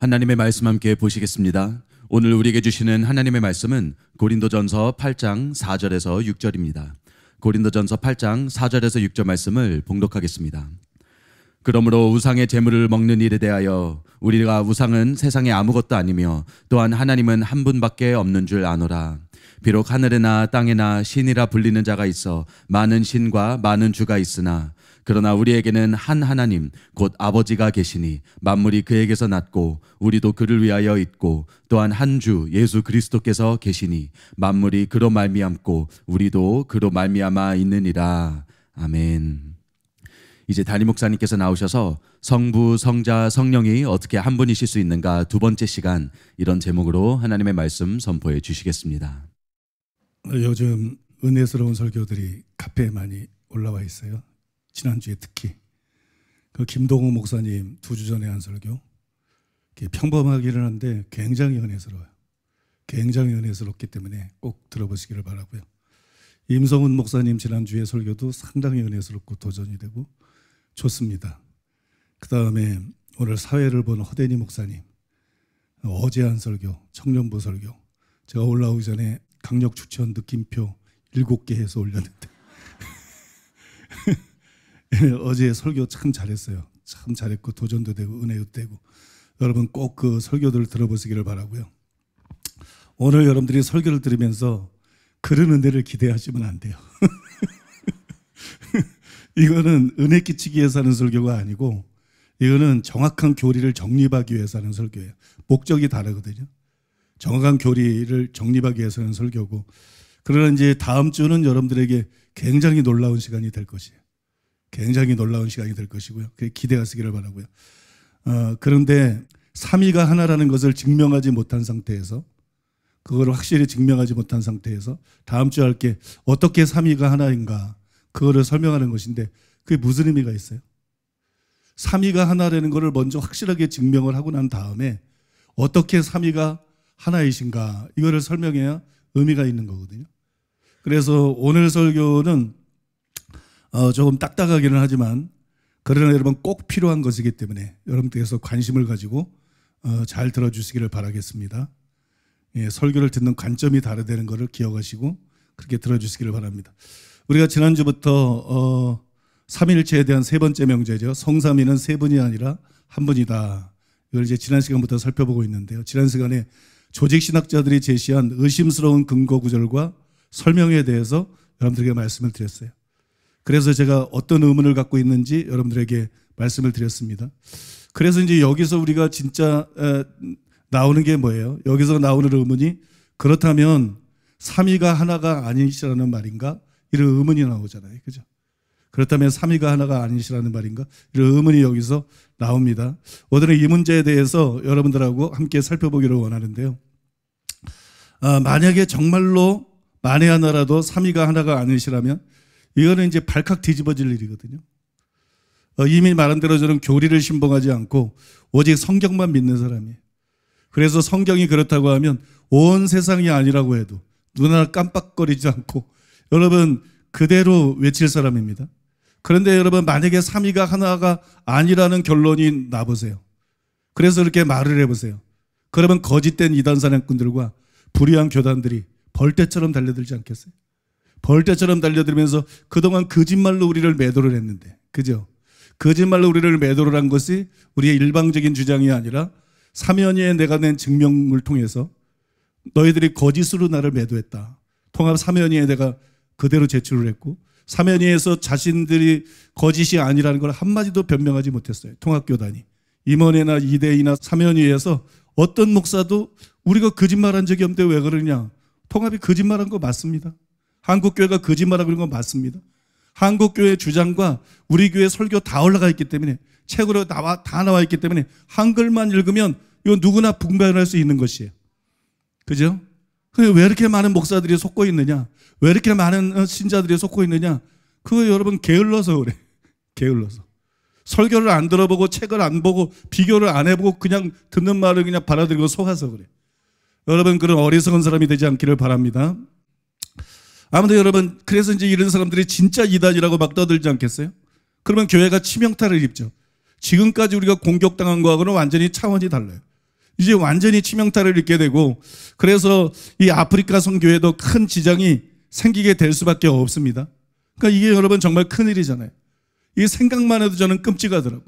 하나님의 말씀 함께 보시겠습니다. 오늘 우리에게 주시는 하나님의 말씀은 고린도전서 8장 4절에서 6절입니다. 고린도전서 8장 4절에서 6절 말씀을 봉독하겠습니다. 그러므로 우상의 제물을 먹는 일에 대하여 우리가 우상은 세상에 아무것도 아니며 또한 하나님은 한 분밖에 없는 줄 아노라. 비록 하늘에나 땅에나 신이라 불리는 자가 있어 많은 신과 많은 주가 있으나 그러나 우리에게는 한 하나님 곧 아버지가 계시니 만물이 그에게서 났고 우리도 그를 위하여 있고 또한 한 주 예수 그리스도께서 계시니 만물이 그로 말미암고 우리도 그로 말미암아 있느니라. 아멘. 이제 담임 목사님께서 나오셔서 성부, 성자, 성령이 어떻게 한 분이실 수 있는가 두 번째 시간, 이런 제목으로 하나님의 말씀 선포해 주시겠습니다. 요즘 은혜스러운 설교들이 카페에 많이 올라와 있어요. 지난주에 특히 그 김동호 목사님 2주 전에 한 설교, 평범하기는 한데 굉장히 은혜스러워요. 굉장히 은혜스럽기 때문에 꼭 들어보시기를 바라고요. 임성훈 목사님 지난주에 설교도 상당히 은혜스럽고 도전이 되고 좋습니다. 그 다음에 오늘 사회를 본 허대니 목사님 어제 한 설교, 청년부 설교, 제가 올라오기 전에 강력 추천 느낌표 7개 해서 올렸는데 어제 설교 참 잘했어요. 참 잘했고 도전도 되고 은혜도 되고, 여러분 꼭 그 설교들을 들어보시기를 바라고요. 오늘 여러분들이 설교를 들으면서 그런 은혜를 기대하시면 안 돼요. 이거는 은혜 끼치기 위해서 하는 설교가 아니고 이거는 정확한 교리를 정립하기 위해서 하는 설교예요. 목적이 다르거든요. 정확한 교리를 정립하기 위해서 하는 설교고, 그러나 이제 다음 주는 여러분들에게 굉장히 놀라운 시간이 될 것이에요. 굉장히 놀라운 시간이 될 것이고요. 기대하시기를 바라고요. 그런데 삼위가 하나라는 것을 증명하지 못한 상태에서, 그걸 확실히 증명하지 못한 상태에서 다음 주에 할 게 어떻게 삼위가 하나인가, 그거를 설명하는 것인데 그게 무슨 의미가 있어요? 삼위가 하나라는 것을 먼저 확실하게 증명을 하고 난 다음에 어떻게 삼위가 하나이신가, 이거를 설명해야 의미가 있는 거거든요. 그래서 오늘 설교는 조금 딱딱하기는 하지만 그러나 여러분 꼭 필요한 것이기 때문에 여러분께서 관심을 가지고 잘 들어주시기를 바라겠습니다. 예, 설교를 듣는 관점이 다르다는 것을 기억하시고 그렇게 들어주시기를 바랍니다. 우리가 지난주부터 삼위일체에 대한 세 번째 명제죠. 성삼위는 세 분이 아니라 한 분이다. 이걸 이제 지난 시간부터 살펴보고 있는데요. 지난 시간에 조직신학자들이 제시한 의심스러운 근거 구절과 설명에 대해서 여러분들에게 말씀을 드렸어요. 그래서 제가 어떤 의문을 갖고 있는지 여러분들에게 말씀을 드렸습니다. 그래서 이제 여기서 우리가 진짜 나오는 게 뭐예요? 여기서 나오는 의문이, 그렇다면 삼위가 하나가 아니시라는 말인가? 이런 의문이 나오잖아요. 그죠? 그렇다면 삼위가 하나가 아니시라는 말인가? 이런 의문이 여기서 나옵니다. 오늘은 이 문제에 대해서 여러분들하고 함께 살펴보기를 원하는데요. 만약에 정말로 만에 하나라도 삼위가 하나가 아니시라면 이거는 이제 발칵 뒤집어질 일이거든요. 이미 말한 대로 저는 교리를 신봉하지 않고 오직 성경만 믿는 사람이에요. 그래서 성경이 그렇다고 하면 온 세상이 아니라고 해도 눈 하나 깜빡거리지 않고 여러분 그대로 외칠 사람입니다. 그런데 여러분 만약에 삼위가 하나가 아니라는 결론이 나보세요. 그래서 이렇게 말을 해보세요. 그러면 거짓된 이단 사냥꾼들과 불의한 교단들이 벌떼처럼 달려들지 않겠어요? 벌떼처럼 달려들면서 그동안 거짓말로 우리를 매도를 했는데, 그죠? 거짓말로 우리를 매도를 한 것이 우리의 일방적인 주장이 아니라 사면위에 내가 낸 증명을 통해서 너희들이 거짓으로 나를 매도했다. 통합 사면위에 내가 그대로 제출을 했고, 사면위에서 자신들이 거짓이 아니라는 걸 한마디도 변명하지 못했어요. 통합교단이. 임원회나 이대이나 사면위에서 어떤 목사도 우리가 거짓말한 적이 없는데 왜 그러냐. 통합이 거짓말한 거 맞습니다. 한국교회가 거짓말하고 있는 건 맞습니다. 한국교회 주장과 우리 교회 설교 다 올라가 있기 때문에, 책으로 다 나와 있기 때문에 한글만 읽으면 이건 누구나 분별할 수 있는 것이에요. 그죠? 왜 이렇게 많은 목사들이 속고 있느냐? 왜 이렇게 많은 신자들이 속고 있느냐? 그거 여러분 게을러서 그래. 게을러서. 설교를 안 들어보고 책을 안 보고 비교를 안 해보고 그냥 듣는 말을 그냥 받아들이고 속아서 그래. 여러분 그런 어리석은 사람이 되지 않기를 바랍니다. 아무튼 여러분, 그래서 이제 이런 사람들이 진짜 이단이라고 막 떠들지 않겠어요? 그러면 교회가 치명타를 입죠. 지금까지 우리가 공격당한 거하고는 완전히 차원이 달라요. 이제 완전히 치명타를 입게 되고, 그래서 이 아프리카 선교에도 큰 지장이 생기게 될 수밖에 없습니다. 그러니까 이게 여러분 정말 큰일이잖아요. 이 생각만 해도 저는 끔찍하더라고요.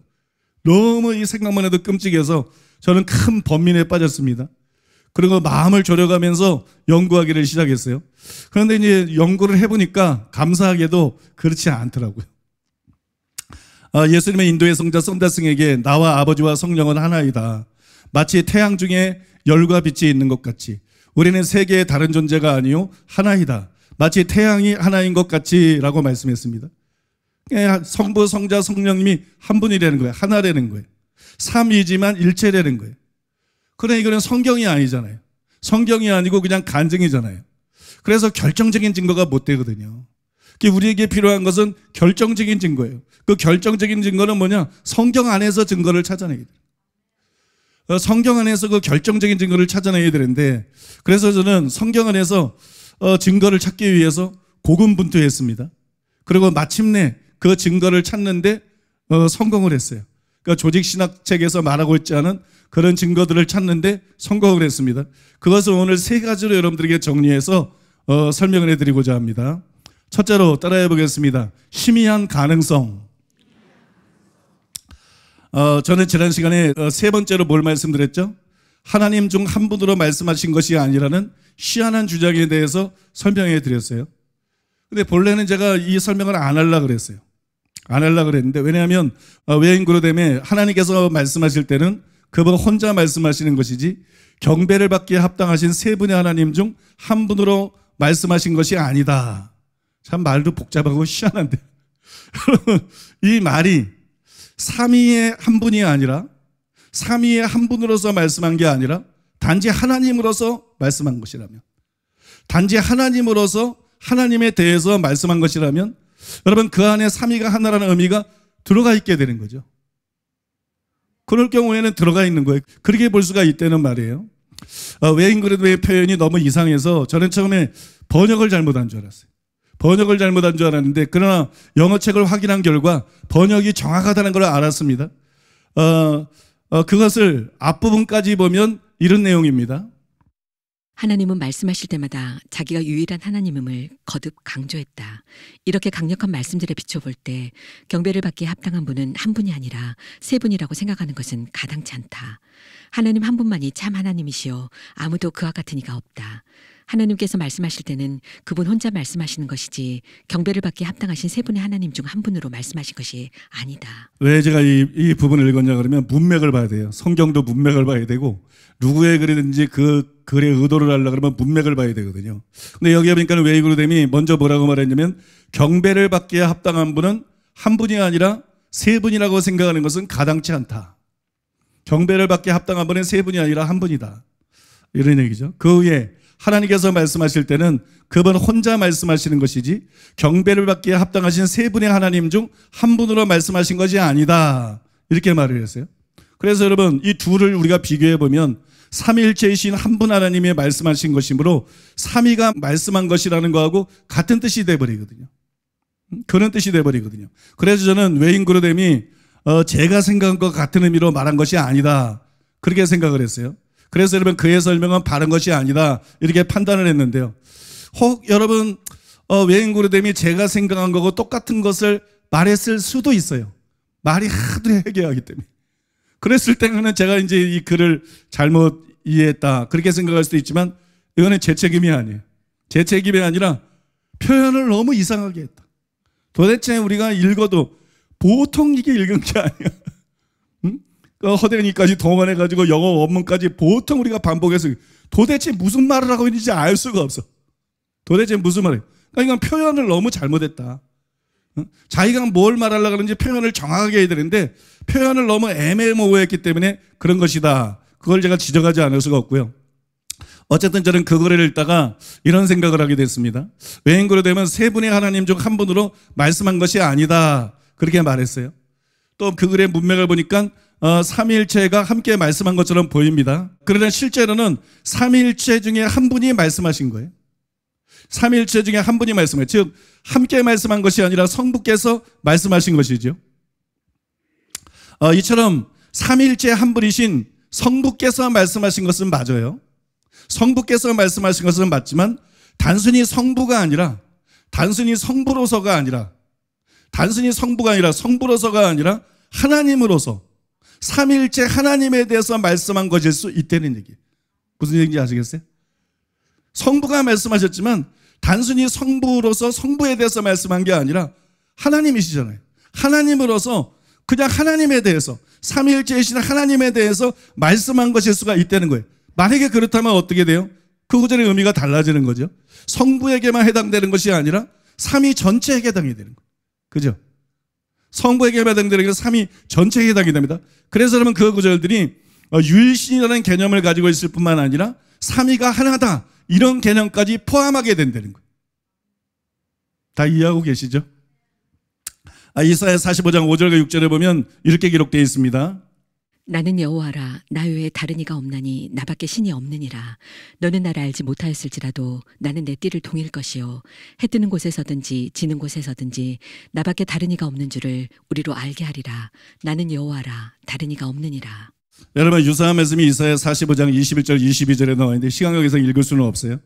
너무 이 생각만 해도 끔찍해서 저는 큰 번민에 빠졌습니다. 그리고 마음을 졸여가면서 연구하기를 시작했어요. 그런데 이제 연구를 해보니까 감사하게도 그렇지 않더라고요. 예수님의 인도의 성자 썬다승에게 나와 아버지와 성령은 하나이다. 마치 태양 중에 열과 빛이 있는 것 같이 우리는 세 개의 다른 존재가 아니요 하나이다. 마치 태양이 하나인 것 같이 라고 말씀했습니다. 성부, 성자, 성령님이 한 분이라는 거예요. 하나라는 거예요. 삼위지만 일체라는 거예요. 그러나 이거는 성경이 아니잖아요. 성경이 아니고 그냥 간증이잖아요. 그래서 결정적인 증거가 못 되거든요. 우리에게 필요한 것은 결정적인 증거예요. 그 결정적인 증거는 뭐냐? 성경 안에서 증거를 찾아내야 돼요. 성경 안에서 그 결정적인 증거를 찾아내야 되는데, 그래서 저는 성경 안에서 증거를 찾기 위해서 고군분투했습니다. 그리고 마침내 그 증거를 찾는데 성공을 했어요. 그러니까 조직신학책에서 말하고 있지 않은 그런 증거들을 찾는데 성공을 했습니다. 그것을 오늘 세 가지로 여러분들에게 정리해서 설명을 해드리고자 합니다. 첫째로 따라해 보겠습니다. 희미한 가능성. 저는 지난 시간에 세 번째로 뭘 말씀드렸죠? 하나님 중 한 분으로 말씀하신 것이 아니라는 희한한 주장에 대해서 설명해 드렸어요. 근데 본래는 제가 이 설명을 안 하려고 그랬어요. 안 하려고 그랬는데, 왜냐하면 외인그로뎀에 하나님께서 말씀하실 때는 그분 혼자 말씀하시는 것이지 경배를 받기에 합당하신 세 분의 하나님 중 한 분으로 말씀하신 것이 아니다. 참 말도 복잡하고 희한한데 이 말이 삼위의 한 분이 아니라 삼위의 한 분으로서 말씀한 게 아니라 단지 하나님으로서 말씀한 것이라면, 단지 하나님으로서 하나님에 대해서 말씀한 것이라면 여러분 그 안에 삼위가 하나라는 의미가 들어가 있게 되는 거죠. 그럴 경우에는 들어가 있는 거예요. 그렇게 볼 수가 있다는 말이에요. 외인그로뎀의 표현이 너무 이상해서 저는 처음에 번역을 잘못한 줄 알았어요. 번역을 잘못한 줄 알았는데, 그러나 영어책을 확인한 결과 번역이 정확하다는 걸 알았습니다. 그것을 앞부분까지 보면 이런 내용입니다. 하나님은 말씀하실 때마다 자기가 유일한 하나님임을 거듭 강조했다. 이렇게 강력한 말씀들에 비춰볼 때 경배를 받기에 합당한 분은 한 분이 아니라 세 분이라고 생각하는 것은 가당치 않다. 하나님 한 분만이 참 하나님이시요 아무도 그와 같은 이가 없다. 하나님께서 말씀하실 때는 그분 혼자 말씀하시는 것이지 경배를 받기에 합당하신 세 분의 하나님 중 한 분으로 말씀하신 것이 아니다. 왜 제가 이 부분을 읽었냐 그러면 문맥을 봐야 돼요. 성경도 문맥을 봐야 되고 누구의 글이든지 그 글의 의도를 하려고 그러면 문맥을 봐야 되거든요. 근데 여기 보니까 외인그로뎀이 먼저 뭐라고 말했냐면 경배를 받기에 합당한 분은 한 분이 아니라 세 분이라고 생각하는 것은 가당치 않다. 경배를 받기에 합당한 분은 세 분이 아니라 한 분이다. 이런 얘기죠. 그 후에 하나님께서 말씀하실 때는 그분 혼자 말씀하시는 것이지 경배를 받기에 합당하신 세 분의 하나님 중 한 분으로 말씀하신 것이 아니다. 이렇게 말을 했어요. 그래서 여러분 이 둘을 우리가 비교해 보면 삼위일체이신 한 분 하나님이 말씀하신 것이므로 삼위가 말씀한 것이라는 거하고 같은 뜻이 돼버리거든요. 그런 뜻이 돼버리거든요. 그래서 저는 외인그로뎀이 제가 생각한 것 같은 의미로 말한 것이 아니다. 그렇게 생각을 했어요. 그래서 여러분 그의 설명은 바른 것이 아니다. 이렇게 판단을 했는데요. 혹 여러분 외인그로뎀이 제가 생각한 거고 똑같은 것을 말했을 수도 있어요. 말이 하도 해괴하기 때문에. 그랬을 때는 제가 이제 이 글을 잘못 이해했다. 그렇게 생각할 수도 있지만 이거는 제 책임이 아니에요. 제 책임이 아니라 표현을 너무 이상하게 했다. 도대체 우리가 읽어도 보통 이게 읽은 게 아니야. 응? 허대니까지 동원해가지고 영어 원문까지 보통 우리가 반복해서 도대체 무슨 말을 하고 있는지 알 수가 없어. 도대체 무슨 말이에요. 그러니까 이건 표현을 너무 잘못했다. 자기가 뭘 말하려고 하는지 표현을 정확하게 해야 되는데 표현을 너무 애매모호했기 때문에 그런 것이다. 그걸 제가 지적하지 않을 수가 없고요. 어쨌든 저는 그거를 읽다가 이런 생각을 하게 됐습니다. 외인그로뎀은 세 분의 하나님 중 한 분으로 말씀한 것이 아니다. 그렇게 말했어요. 또 그 글의 문맥을 보니까 삼위일체가 함께 말씀한 것처럼 보입니다. 그러나 실제로는 삼위일체 중에 한 분이 말씀하신 거예요. 삼위일체 중에 한 분이 말씀해요. 즉 함께 말씀한 것이 아니라 성부께서 말씀하신 것이죠. 이처럼 삼위일체 한 분이신 성부께서 말씀하신 것은 맞아요. 성부께서 말씀하신 것은 맞지만 단순히 성부가 아니라 단순히 성부로서가 아니라 성부로서가 아니라 하나님으로서 삼위일체 하나님에 대해서 말씀한 것일 수 있다는 얘기. 무슨 얘기인지 아시겠어요? 성부가 말씀하셨지만 단순히 성부로서 성부에 대해서 말씀한 게 아니라 하나님이시잖아요. 하나님으로서 그냥 하나님에 대해서 삼위일체이신 하나님에 대해서 말씀한 것일 수가 있다는 거예요. 만약에 그렇다면 어떻게 돼요? 그 구절의 의미가 달라지는 거죠. 성부에게만 해당되는 것이 아니라 삼위 전체에 해당이 되는 거예요. 그죠? 성부에게만 해당되는 게 삼위 전체에 해당이 됩니다. 그래서 여러분 그 구절들이 유일신이라는 개념을 가지고 있을 뿐만 아니라 삼위가 하나다 이런 개념까지 포함하게 된다는 거예요. 다 이해하고 계시죠? 이사야 45장 5절과 6절에 보면 이렇게 기록되어 있습니다. 나는 여호와라 나 외에 다른 이가 없나니 나밖에 신이 없느니라. 너는 나를 알지 못하였을지라도 나는 내 띠를 동일 것이요 해 뜨는 곳에서든지 지는 곳에서든지 나밖에 다른 이가 없는 줄을 우리로 알게 하리라. 나는 여호와라 다른 이가 없느니라. 여러분 유사한 말씀이 이사야 45장 21절 22절에 나와 있는데 시간각에서 읽을 수는 없어요.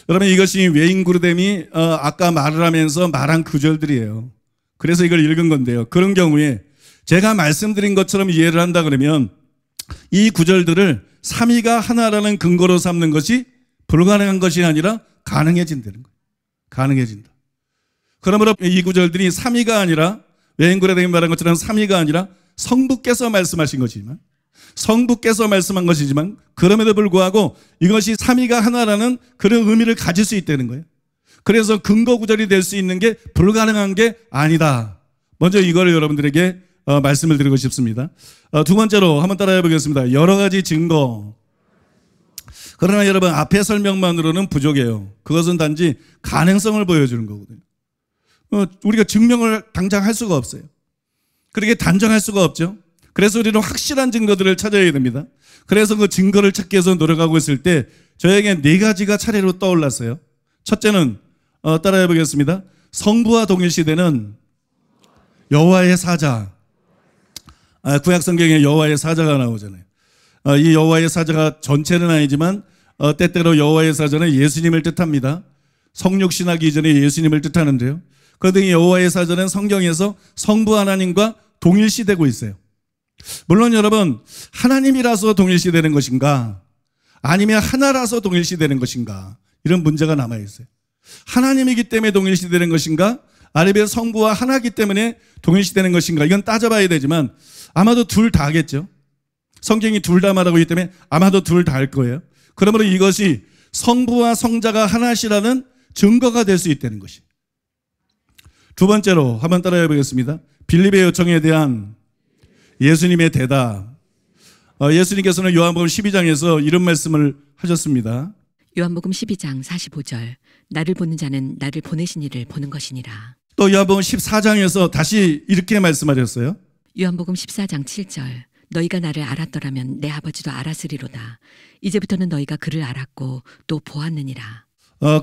여러분 이것이 외인그루뎀이 아까 말을 하면서 말한 구절들이에요. 그래서 이걸 읽은 건데요. 그런 경우에 제가 말씀드린 것처럼 이해를 한다 그러면 이 구절들을 삼위가 하나라는 근거로 삼는 것이 불가능한 것이 아니라 가능해진다는 거예요. 가능해진다. 그러므로 이 구절들이 삼위가 아니라 외인그루뎀이 말한 것처럼 삼위가 아니라 성부께서 말씀하신 것이지만 성부께서 말씀한 것이지만 그럼에도 불구하고 이것이 삼위가 하나라는 그런 의미를 가질 수 있다는 거예요. 그래서 근거 구절이 될 수 있는 게 불가능한 게 아니다. 먼저 이거를 여러분들에게 말씀을 드리고 싶습니다. 두 번째로 한번 따라해 보겠습니다. 여러 가지 증거. 그러나 여러분 앞의 설명만으로는 부족해요. 그것은 단지 가능성을 보여주는 거거든요. 우리가 증명을 당장 할 수가 없어요. 그렇게 단정할 수가 없죠. 그래서 우리는 확실한 증거들을 찾아야 됩니다. 그래서 그 증거를 찾기 위해서 노력하고 있을 때 저에게 네 가지가 차례로 떠올랐어요. 첫째는 따라해 보겠습니다. 성부와 동일시되는 여호와의 사자. 구약 성경에 여호와의 사자가 나오잖아요. 이 여호와의 사자가 전체는 아니지만 때때로 여호와의 사자는 예수님을 뜻합니다. 성육신하기 이전에 예수님을 뜻하는데요. 그런데 이 여호와의 사자는 성경에서 성부 하나님과 동일시되고 있어요. 물론 여러분 하나님이라서 동일시되는 것인가 아니면 하나라서 동일시되는 것인가 이런 문제가 남아있어요. 하나님이기 때문에 동일시되는 것인가 아니면 성부와 하나이기 때문에 동일시되는 것인가 이건 따져봐야 되지만 아마도 둘 다겠죠. 성경이 둘 다 말하고 있기 때문에 아마도 둘 다일 거예요. 그러므로 이것이 성부와 성자가 하나시라는 증거가 될 수 있다는 것이. 두 번째로 한번 따라해 보겠습니다. 빌립의 요청에 대한 예수님의 대답. 예수님께서는 요한복음 12장에서 이런 말씀을 하셨습니다. 요한복음 12장 45절 나를 보는 자는 나를 보내신 이를 보는 것이니라. 또 요한복음 14장에서 다시 이렇게 말씀하셨어요. 요한복음 14장 7절 너희가 나를 알았더라면 내 아버지도 알았으리로다. 이제부터는 너희가 그를 알았고 또 보았느니라.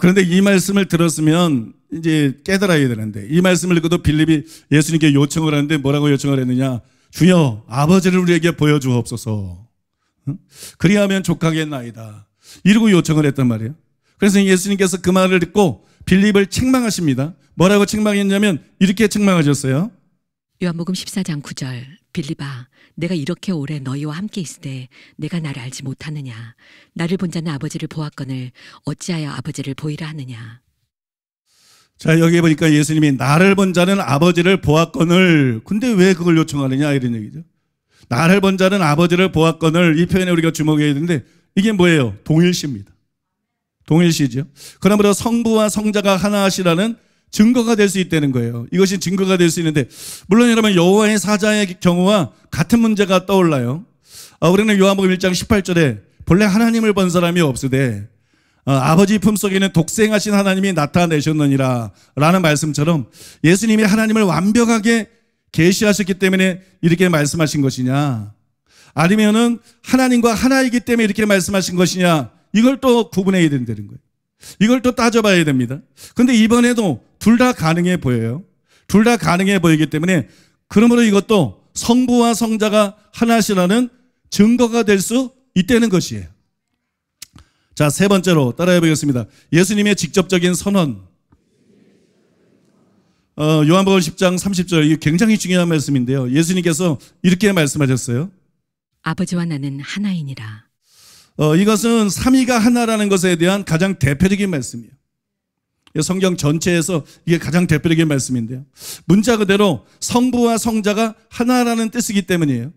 그런데 이 말씀을 들었으면 이제 깨달아야 되는데 이 말씀을 읽고도 빌립이 예수님께 요청을 하는데 뭐라고 요청을 했느냐. 주여 아버지를 우리에게 보여주옵소서. 그리하면 족하겠나이다. 이러고 요청을 했단 말이에요. 그래서 예수님께서 그 말을 듣고 빌립을 책망하십니다. 뭐라고 책망했냐면 이렇게 책망하셨어요. 요한복음 14장 9절 빌립아 내가 이렇게 오래 너희와 함께 있으되 내가 나를 알지 못하느냐. 나를 본 자는 아버지를 보았거늘 어찌하여 아버지를 보이라 하느냐. 자 여기 보니까 예수님이 나를 본 자는 아버지를 보았거늘 근데 왜 그걸 요청하느냐 이런 얘기죠. 나를 본 자는 아버지를 보았거늘 이 표현에 우리가 주목해야 되는데 이게 뭐예요? 동일시입니다. 동일시죠. 그러므로 성부와 성자가 하나시라는 증거가 될 수 있다는 거예요. 이것이 증거가 될 수 있는데 물론 여러분 여호와의 사자의 경우와 같은 문제가 떠올라요. 우리는 요한복음 1장 18절에 본래 하나님을 본 사람이 없으되 아버지 품속에는 독생하신 하나님이 나타내셨느니라 라는 말씀처럼 예수님이 하나님을 완벽하게 계시하셨기 때문에 이렇게 말씀하신 것이냐 아니면은 하나님과 하나이기 때문에 이렇게 말씀하신 것이냐 이걸 또 구분해야 된다는 거예요. 이걸 또 따져봐야 됩니다. 그런데 이번에도 둘 다 가능해 보여요. 둘 다 가능해 보이기 때문에 그러므로 이것도 성부와 성자가 하나시라는 증거가 될 수 이때는 것이에요. 자, 세 번째로 따라해 보겠습니다. 예수님의 직접적인 선언. 요한복음 10장 30절, 이게 굉장히 중요한 말씀인데요. 예수님께서 이렇게 말씀하셨어요. 아버지와 나는 하나이니라. 이것은 삼위가 하나라는 것에 대한 가장 대표적인 말씀이에요. 성경 전체에서 이게 가장 대표적인 말씀인데요. 문자 그대로 성부와 성자가 하나라는 뜻이기 때문이에요.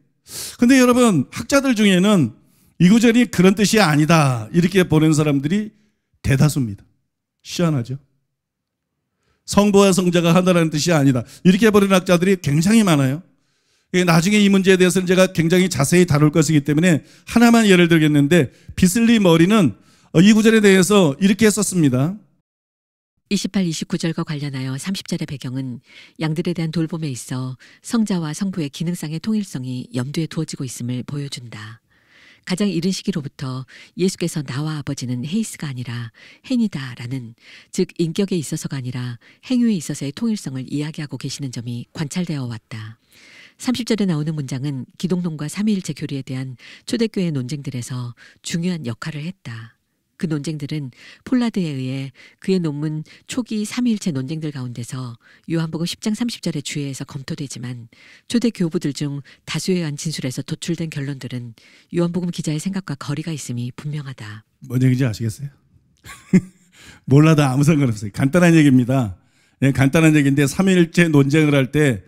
근데 여러분, 학자들 중에는 이 구절이 그런 뜻이 아니다, 이렇게 보는 사람들이 대다수입니다. 희한하죠? 성부와 성자가 하나라는 뜻이 아니다, 이렇게 보는 학자들이 굉장히 많아요. 나중에 이 문제에 대해서는 제가 굉장히 자세히 다룰 것이기 때문에 하나만 예를 들겠는데, 비슬리 머리는 이 구절에 대해서 이렇게 썼습니다. 28, 29절과 관련하여 30절의 배경은 양들에 대한 돌봄에 있어 성자와 성부의 기능상의 통일성이 염두에 두어지고 있음을 보여준다. 가장 이른 시기로부터 예수께서 나와 아버지는 헤이스가 아니라 헨이다라는, 즉 인격에 있어서가 아니라 행위에 있어서의 통일성을 이야기하고 계시는 점이 관찰되어 왔다. 30절에 나오는 문장은 기독론과 삼위일체 교리에 대한 초대교회 논쟁들에서 중요한 역할을 했다. 그 논쟁들은 폴라드에 의해 그의 논문 초기 삼위일체 논쟁들 가운데서 요한복음 10장 30절의 주의에서 검토되지만, 초대 교부들 중 다수에 의한 진술에서 도출된 결론들은 요한복음 기자의 생각과 거리가 있음이 분명하다. 뭔 얘기인지 아시겠어요? 몰라도 아무 상관없어요. 간단한 얘기입니다. 네, 간단한 얘기인데, 삼위일체 논쟁을 할 때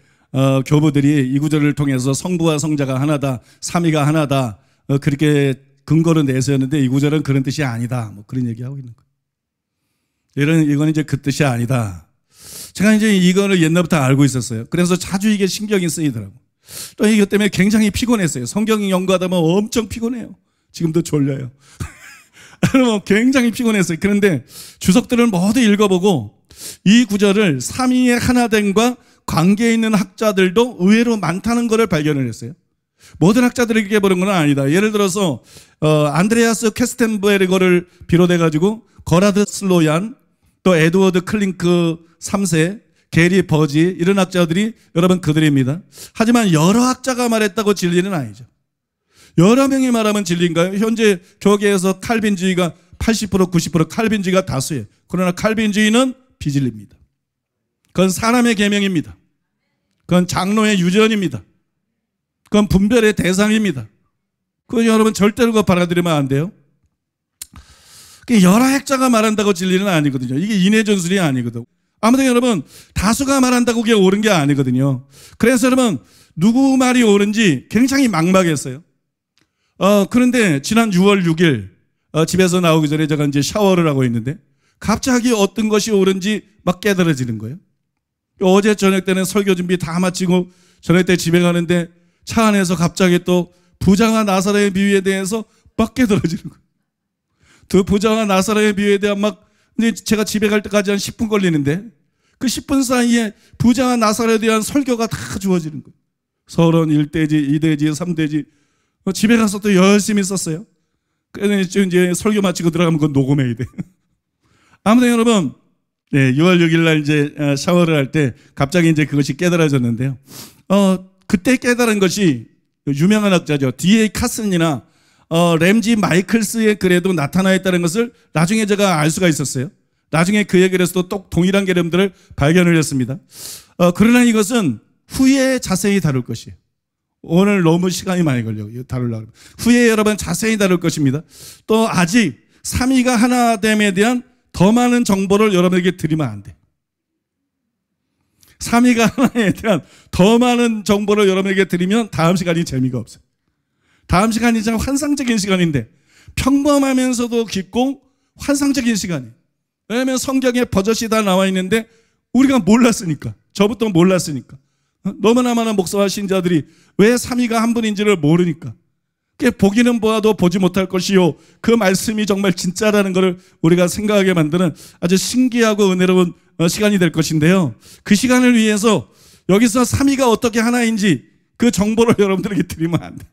교부들이 이 구절을 통해서 성부와 성자가 하나다, 삼위가 하나다, 그렇게 근거를 내세웠는데, 이 구절은 그런 뜻이 아니다, 뭐 그런 얘기하고 있는 거예요. 이건 이제 그 뜻이 아니다. 제가 이제 이거를 옛날부터 알고 있었어요. 그래서 자주 이게 신경이 쓰이더라고. 또 이것 때문에 굉장히 피곤했어요. 성경 연구하다 보면 엄청 피곤해요. 지금도 졸려요. 굉장히 피곤했어요. 그런데 주석들을 모두 읽어보고 이 구절을 삼위의 하나됨과 관계 있는 학자들도 의외로 많다는 것을 발견을 했어요. 모든 학자들이 이렇게 보는 건 아니다. 예를 들어서 안드레아스 캐스텐베르거를 비롯해가지고 거라드 슬로얀, 또 에드워드 클링크 3세, 게리 버지, 이런 학자들이 여러분 그들입니다. 하지만 여러 학자가 말했다고 진리는 아니죠. 여러 명이 말하면 진리인가요? 현재 교계에서 칼빈주의가 80%, 90% 칼빈주의가 다수예요. 그러나 칼빈주의는 비진리입니다. 그건 사람의 계명입니다. 그건 장로의 유전입니다. 그건 분별의 대상입니다. 그건 여러분 절대로 그거 받아들이면 안 돼요. 여러 학자가 말한다고 진리는 아니거든요. 이게 인해 전술이 아니거든. 아무튼 여러분, 다수가 말한다고 그게 옳은 게 아니거든요. 그래서 여러분, 누구 말이 옳은지 굉장히 막막했어요. 그런데 지난 6월 6일 집에서 나오기 전에 제가 이제 샤워를 하고 있는데 갑자기 어떤 것이 옳은지 막 깨달아지는 거예요. 어제 저녁 때는 설교 준비 다 마치고 저녁 때 집에 가는데 차 안에서 갑자기 또 부자와 나사로의 비유에 대해서 막 깨달아지는 거예요. 그 부자와 나사로의 비유에 대한 막, 근데 제가 집에 갈 때까지 한 10분 걸리는데 그 10분 사이에 부자와 나사로에 대한 설교가 다 주어지는 거예요. 서론 1대지, 2대지, 3대지. 집에 가서 또 열심히 썼어요. 그래서 이제 설교 마치고 들어가면 그건 녹음해야 돼. 아무튼 여러분, 네, 6월 6일 날 이제 샤워를 할 때 갑자기 이제 그것이 깨달아졌는데요. 그때 깨달은 것이 유명한 학자죠. D.A. 카슨이나 램지 마이클스의 글에도 나타나 있다는 것을 나중에 제가 알 수가 있었어요. 나중에 그의 글에서도 또 동일한 개념들을 발견을 했습니다. 그러나 이것은 후에 자세히 다룰 것이에요. 오늘 너무 시간이 많이 걸려요. 다루려고. 후에 여러분 자세히 다룰 것입니다. 또 아직 삼위가 하나됨에 대한 더 많은 정보를 여러분에게 드리면 안 돼. 삼위가 하나에 대한 더 많은 정보를 여러분에게 드리면 다음 시간이 재미가 없어요. 다음 시간이 참 환상적인 시간인데 평범하면서도 깊고 환상적인 시간이에요. 왜냐하면 성경에 버젓이 다 나와 있는데 우리가 몰랐으니까. 저부터 몰랐으니까. 너무나 많은 목사와 신자들이 왜 삼위가 한 분인지를 모르니까. 보기는 보아도 보지 못할 것이요, 그 말씀이 정말 진짜라는 것을 우리가 생각하게 만드는 아주 신기하고 은혜로운 시간이 될 것인데요. 그 시간을 위해서 여기서 삼위가 어떻게 하나인지 그 정보를 여러분들에게 드리면 안 돼.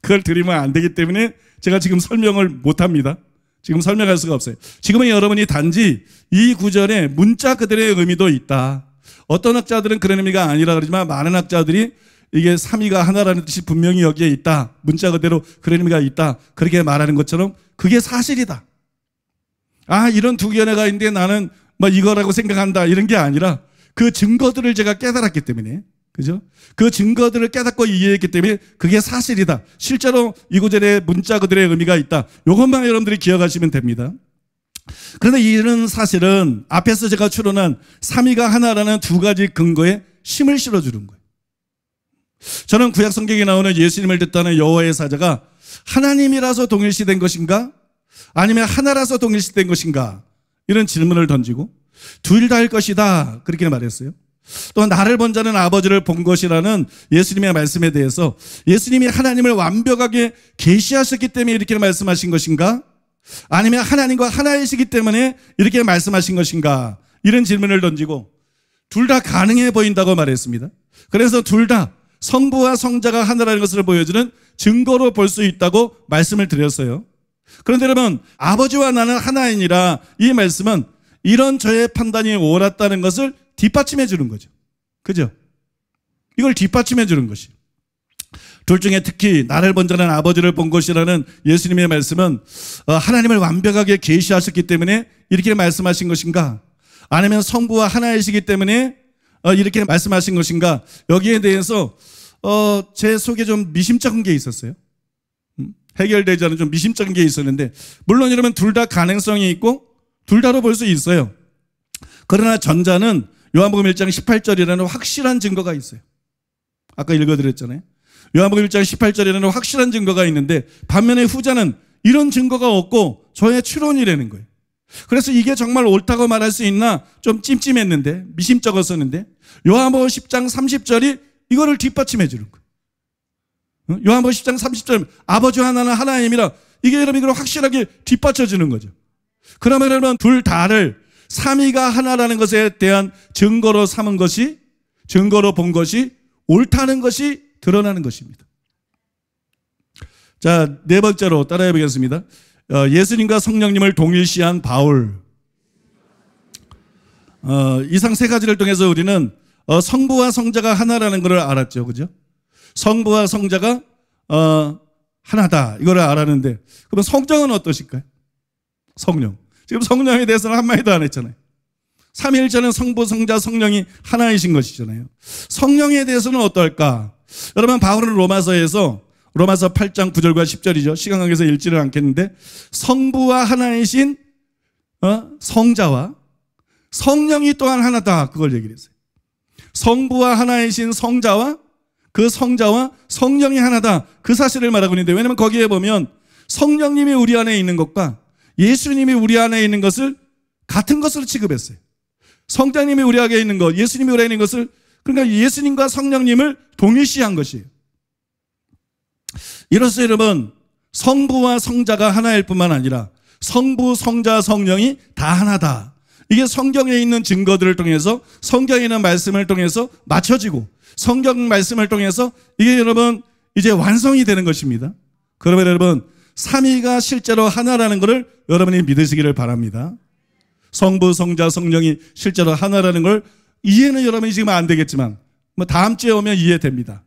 그걸 드리면 안 되기 때문에 제가 지금 설명을 못합니다. 지금 설명할 수가 없어요. 지금은 여러분이 단지 이 구절에 문자 그대로의 의미도 있다. 어떤 학자들은 그런 의미가 아니라 그러지만 많은 학자들이 이게 삼위가 하나라는 뜻이 분명히 여기에 있다. 문자 그대로 그런 의미가 있다. 그렇게 말하는 것처럼 그게 사실이다. 아, 이런 두 견해가 있는데 나는 뭐 이거라고 생각한다. 이런 게 아니라 그 증거들을 제가 깨달았기 때문에, 그죠? 그 증거들을 깨닫고 이해했기 때문에 그게 사실이다. 실제로 이 구절에 문자 그대로의 의미가 있다. 이것만 여러분들이 기억하시면 됩니다. 그런데 이런 사실은 앞에서 제가 추론한 삼위가 하나라는 두 가지 근거에 힘을 실어주는 거예요. 저는 구약 성경에 나오는 예수님을 뜻하는 여호와의 사자가 하나님이라서 동일시된 것인가? 아니면 하나라서 동일시된 것인가? 이런 질문을 던지고 둘 다일 것이다. 그렇게 말했어요. 또 나를 본 자는 아버지를 본 것이라는 예수님의 말씀에 대해서 예수님이 하나님을 완벽하게 계시하셨기 때문에 이렇게 말씀하신 것인가? 아니면 하나님과 하나이시기 때문에 이렇게 말씀하신 것인가? 이런 질문을 던지고 둘 다 가능해 보인다고 말했습니다. 그래서 둘 다 성부와 성자가 하나라는 것을 보여주는 증거로 볼 수 있다고 말씀을 드렸어요. 그런데 여러분, 아버지와 나는 하나이니라 이 말씀은 이런 저의 판단이 옳았다는 것을 뒷받침해 주는 거죠. 그죠? 이걸 뒷받침해 주는 것이. 둘 중에 특히 나를 본 자는 아버지를 본 것이라는 예수님의 말씀은 하나님을 완벽하게 계시하셨기 때문에 이렇게 말씀하신 것인가? 아니면 성부와 하나이시기 때문에 이렇게 말씀하신 것인가? 여기에 대해서 제 속에 좀 미심쩍은 게 있었어요. 해결되지 않은 좀 미심쩍은 게 있었는데, 물론 여러분 둘 다 가능성이 있고 둘 다로 볼 수 있어요. 그러나 전자는 요한복음 1장 18절이라는 확실한 증거가 있어요. 아까 읽어드렸잖아요. 요한복음 1장 18절이라는 확실한 증거가 있는데, 반면에 후자는 이런 증거가 없고 저의 추론이라는 거예요. 그래서 이게 정말 옳다고 말할 수 있나 좀 찜찜했는데, 미심쩍었었는데, 요한복음 10장 30절이 이거를 뒷받침해 주는 거예요. 요한복음 10장 30절 아버지 하나는 하나님이라, 이게 여러분 이걸 확실하게 뒷받쳐 주는 거죠. 그러면 여러분 둘 다를 삼위가 하나라는 것에 대한 증거로 삼은 것이, 증거로 본 것이 옳다는 것이 드러나는 것입니다. 자, 네 번째로 따라해 보겠습니다. 예수님과 성령님을 동일시한 바울. 이상 세 가지를 통해서 우리는 성부와 성자가 하나라는 것을 알았죠. 그죠? 성부와 성자가 하나다. 이걸 알았는데, 그러면 성령은 어떠실까요? 성령. 지금 성령에 대해서는 한마디도 안 했잖아요. 삼위일체는 성부, 성자, 성령이 하나이신 것이잖아요. 성령에 대해서는 어떨까? 여러분, 바울은 로마서 8장 9절과 10절이죠. 시간 관계에서 읽지를 않겠는데, 성부와 하나이신 성자와 성령이 또한 하나다. 그걸 얘기를 했어요. 성부와 하나이신 성자와 그 성자와 성령이 하나다. 그 사실을 말하고 있는데, 왜냐하면 거기에 보면 성령님이 우리 안에 있는 것과 예수님이 우리 안에 있는 것을 같은 것으로 취급했어요. 성자님이 우리 안에 있는 것, 예수님이 우리 안에 있는 것을, 그러니까 예수님과 성령님을 동일시한 것이에요. 이로써 여러분, 성부와 성자가 하나일 뿐만 아니라 성부, 성자, 성령이 다 하나다. 이게 성경에 있는 증거들을 통해서, 성경에 있는 말씀을 통해서 맞춰지고, 성경 말씀을 통해서 이게 여러분 이제 완성이 되는 것입니다. 그러면 여러분, 삼위가 실제로 하나라는 것을 여러분이 믿으시기를 바랍니다. 성부, 성자, 성령이 실제로 하나라는 걸 이해는 여러분이 지금 안 되겠지만, 뭐 다음 주에 오면 이해됩니다.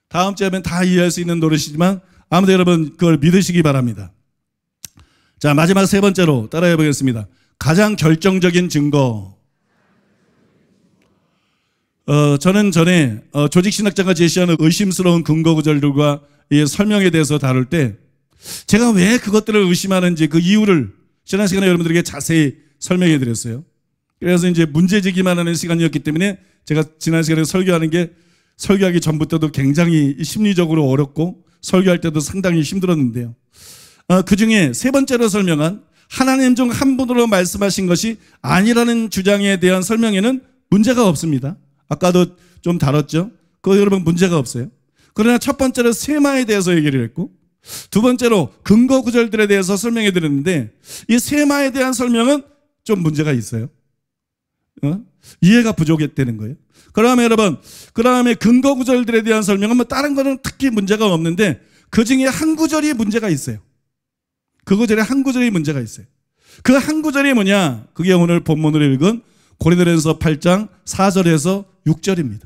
다음 주에 오면 다 이해할 수 있는 노릇이지만, 아무튼 여러분 그걸 믿으시기 바랍니다. 자, 마지막 세 번째로 따라해 보겠습니다. 가장 결정적인 증거. 저는 전에 조직신학자가 제시하는 의심스러운 근거 구절들과 이 설명에 대해서 다룰 때, 제가 왜 그것들을 의심하는지 그 이유를 지난 시간에 여러분들에게 자세히 설명해 드렸어요. 그래서 이제 문제제기만 하는 시간이었기 때문에 제가 지난 시간에 설교하기 전부터도 굉장히 심리적으로 어렵고 설교할 때도 상당히 힘들었는데요. 그 중에 세 번째로 설명한 하나님 중 한 분으로 말씀하신 것이 아니라는 주장에 대한 설명에는 문제가 없습니다. 아까도 좀 다뤘죠. 그거 여러분 문제가 없어요. 그러나 첫 번째로 세마에 대해서 얘기를 했고, 두 번째로 근거 구절들에 대해서 설명해 드렸는데, 이 세마에 대한 설명은 좀 문제가 있어요. 이해가 부족했다는 거예요. 그러면 여러분, 그 다음에 근거 구절들에 대한 설명은 뭐 다른 거는 특히 문제가 없는데, 그 중에 한 구절이 문제가 있어요. 그 구절에 한 구절이 문제가 있어요. 그 한 구절이 뭐냐? 그게 오늘 본문으로 읽은 고린도전서 8장 4절에서 6절입니다.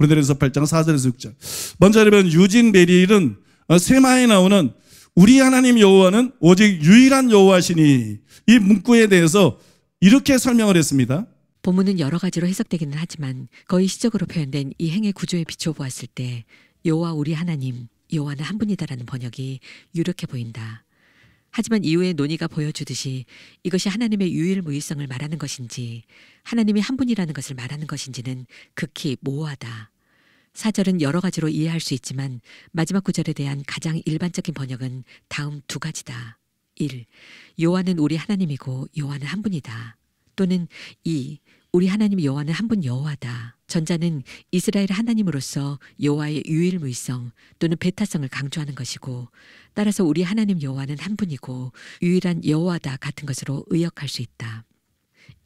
고린도전서 8장 4절에서 6절. 먼저 여러분 유진 베릴은 세마에 나오는 우리 하나님 여호와는 오직 유일한 여호와시니 이 문구에 대해서 이렇게 설명을 했습니다. 본문은 여러 가지로 해석되기는 하지만 거의 시적으로 표현된 이 행의 구조에 비추어 보았을 때 여호와 우리 하나님, 여호와는 한 분이다라는 번역이 유력해 보인다. 하지만 이후의 논의가 보여주듯이 이것이 하나님의 유일무이성을 말하는 것인지 하나님이 한 분이라는 것을 말하는 것인지는 극히 모호하다. 4절은 여러 가지로 이해할 수 있지만 마지막 구절에 대한 가장 일반적인 번역은 다음 두 가지다. 1. 여호와는 우리 하나님이고 여호와는 한 분이다. 또는 2. 우리 하나님 여호와는 한 분 여호와다. 전자는 이스라엘 하나님으로서 여호와의 유일무이성 또는 배타성을 강조하는 것이고 따라서 우리 하나님 여호와는 한 분이고 유일한 여호와다 같은 것으로 의역할 수 있다.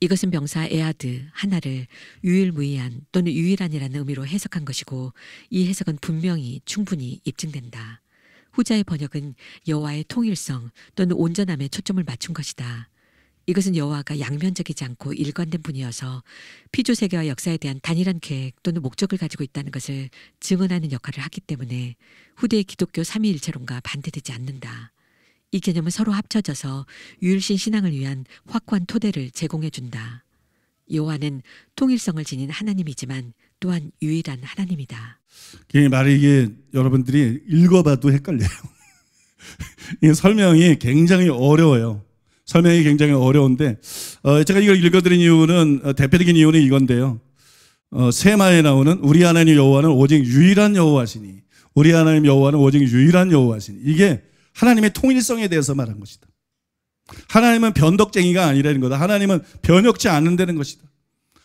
이것은 명사 에아드 하나를 유일무이한 또는 유일한이라는 의미로 해석한 것이고 이 해석은 분명히 충분히 입증된다. 후자의 번역은 여호와의 통일성 또는 온전함에 초점을 맞춘 것이다. 이것은 여호와가 양면적이지 않고 일관된 분이어서 피조세계와 역사에 대한 단일한 계획 또는 목적을 가지고 있다는 것을 증언하는 역할을 하기 때문에 후대의 기독교 삼위일체론과 반대되지 않는다. 이 개념은 서로 합쳐져서 유일신 신앙을 위한 확고한 토대를 제공해 준다. 여호와는 통일성을 지닌 하나님이지만 또한 유일한 하나님이다. 이 말이 이게 여러분들이 읽어봐도 헷갈려요. 이 설명이 굉장히 어려워요. 설명이 굉장히 어려운데 제가 이걸 읽어드린 이유는 대표적인 이유는 이건데요. 세마에 나오는 우리 하나님 여호와는 오직 유일한 여호와시니 우리 하나님 여호와는 오직 유일한 여호와시니 이게 하나님의 통일성에 대해서 말한 것이다. 하나님은 변덕쟁이가 아니라는 거다. 하나님은 변혁지 않는다는 것이다.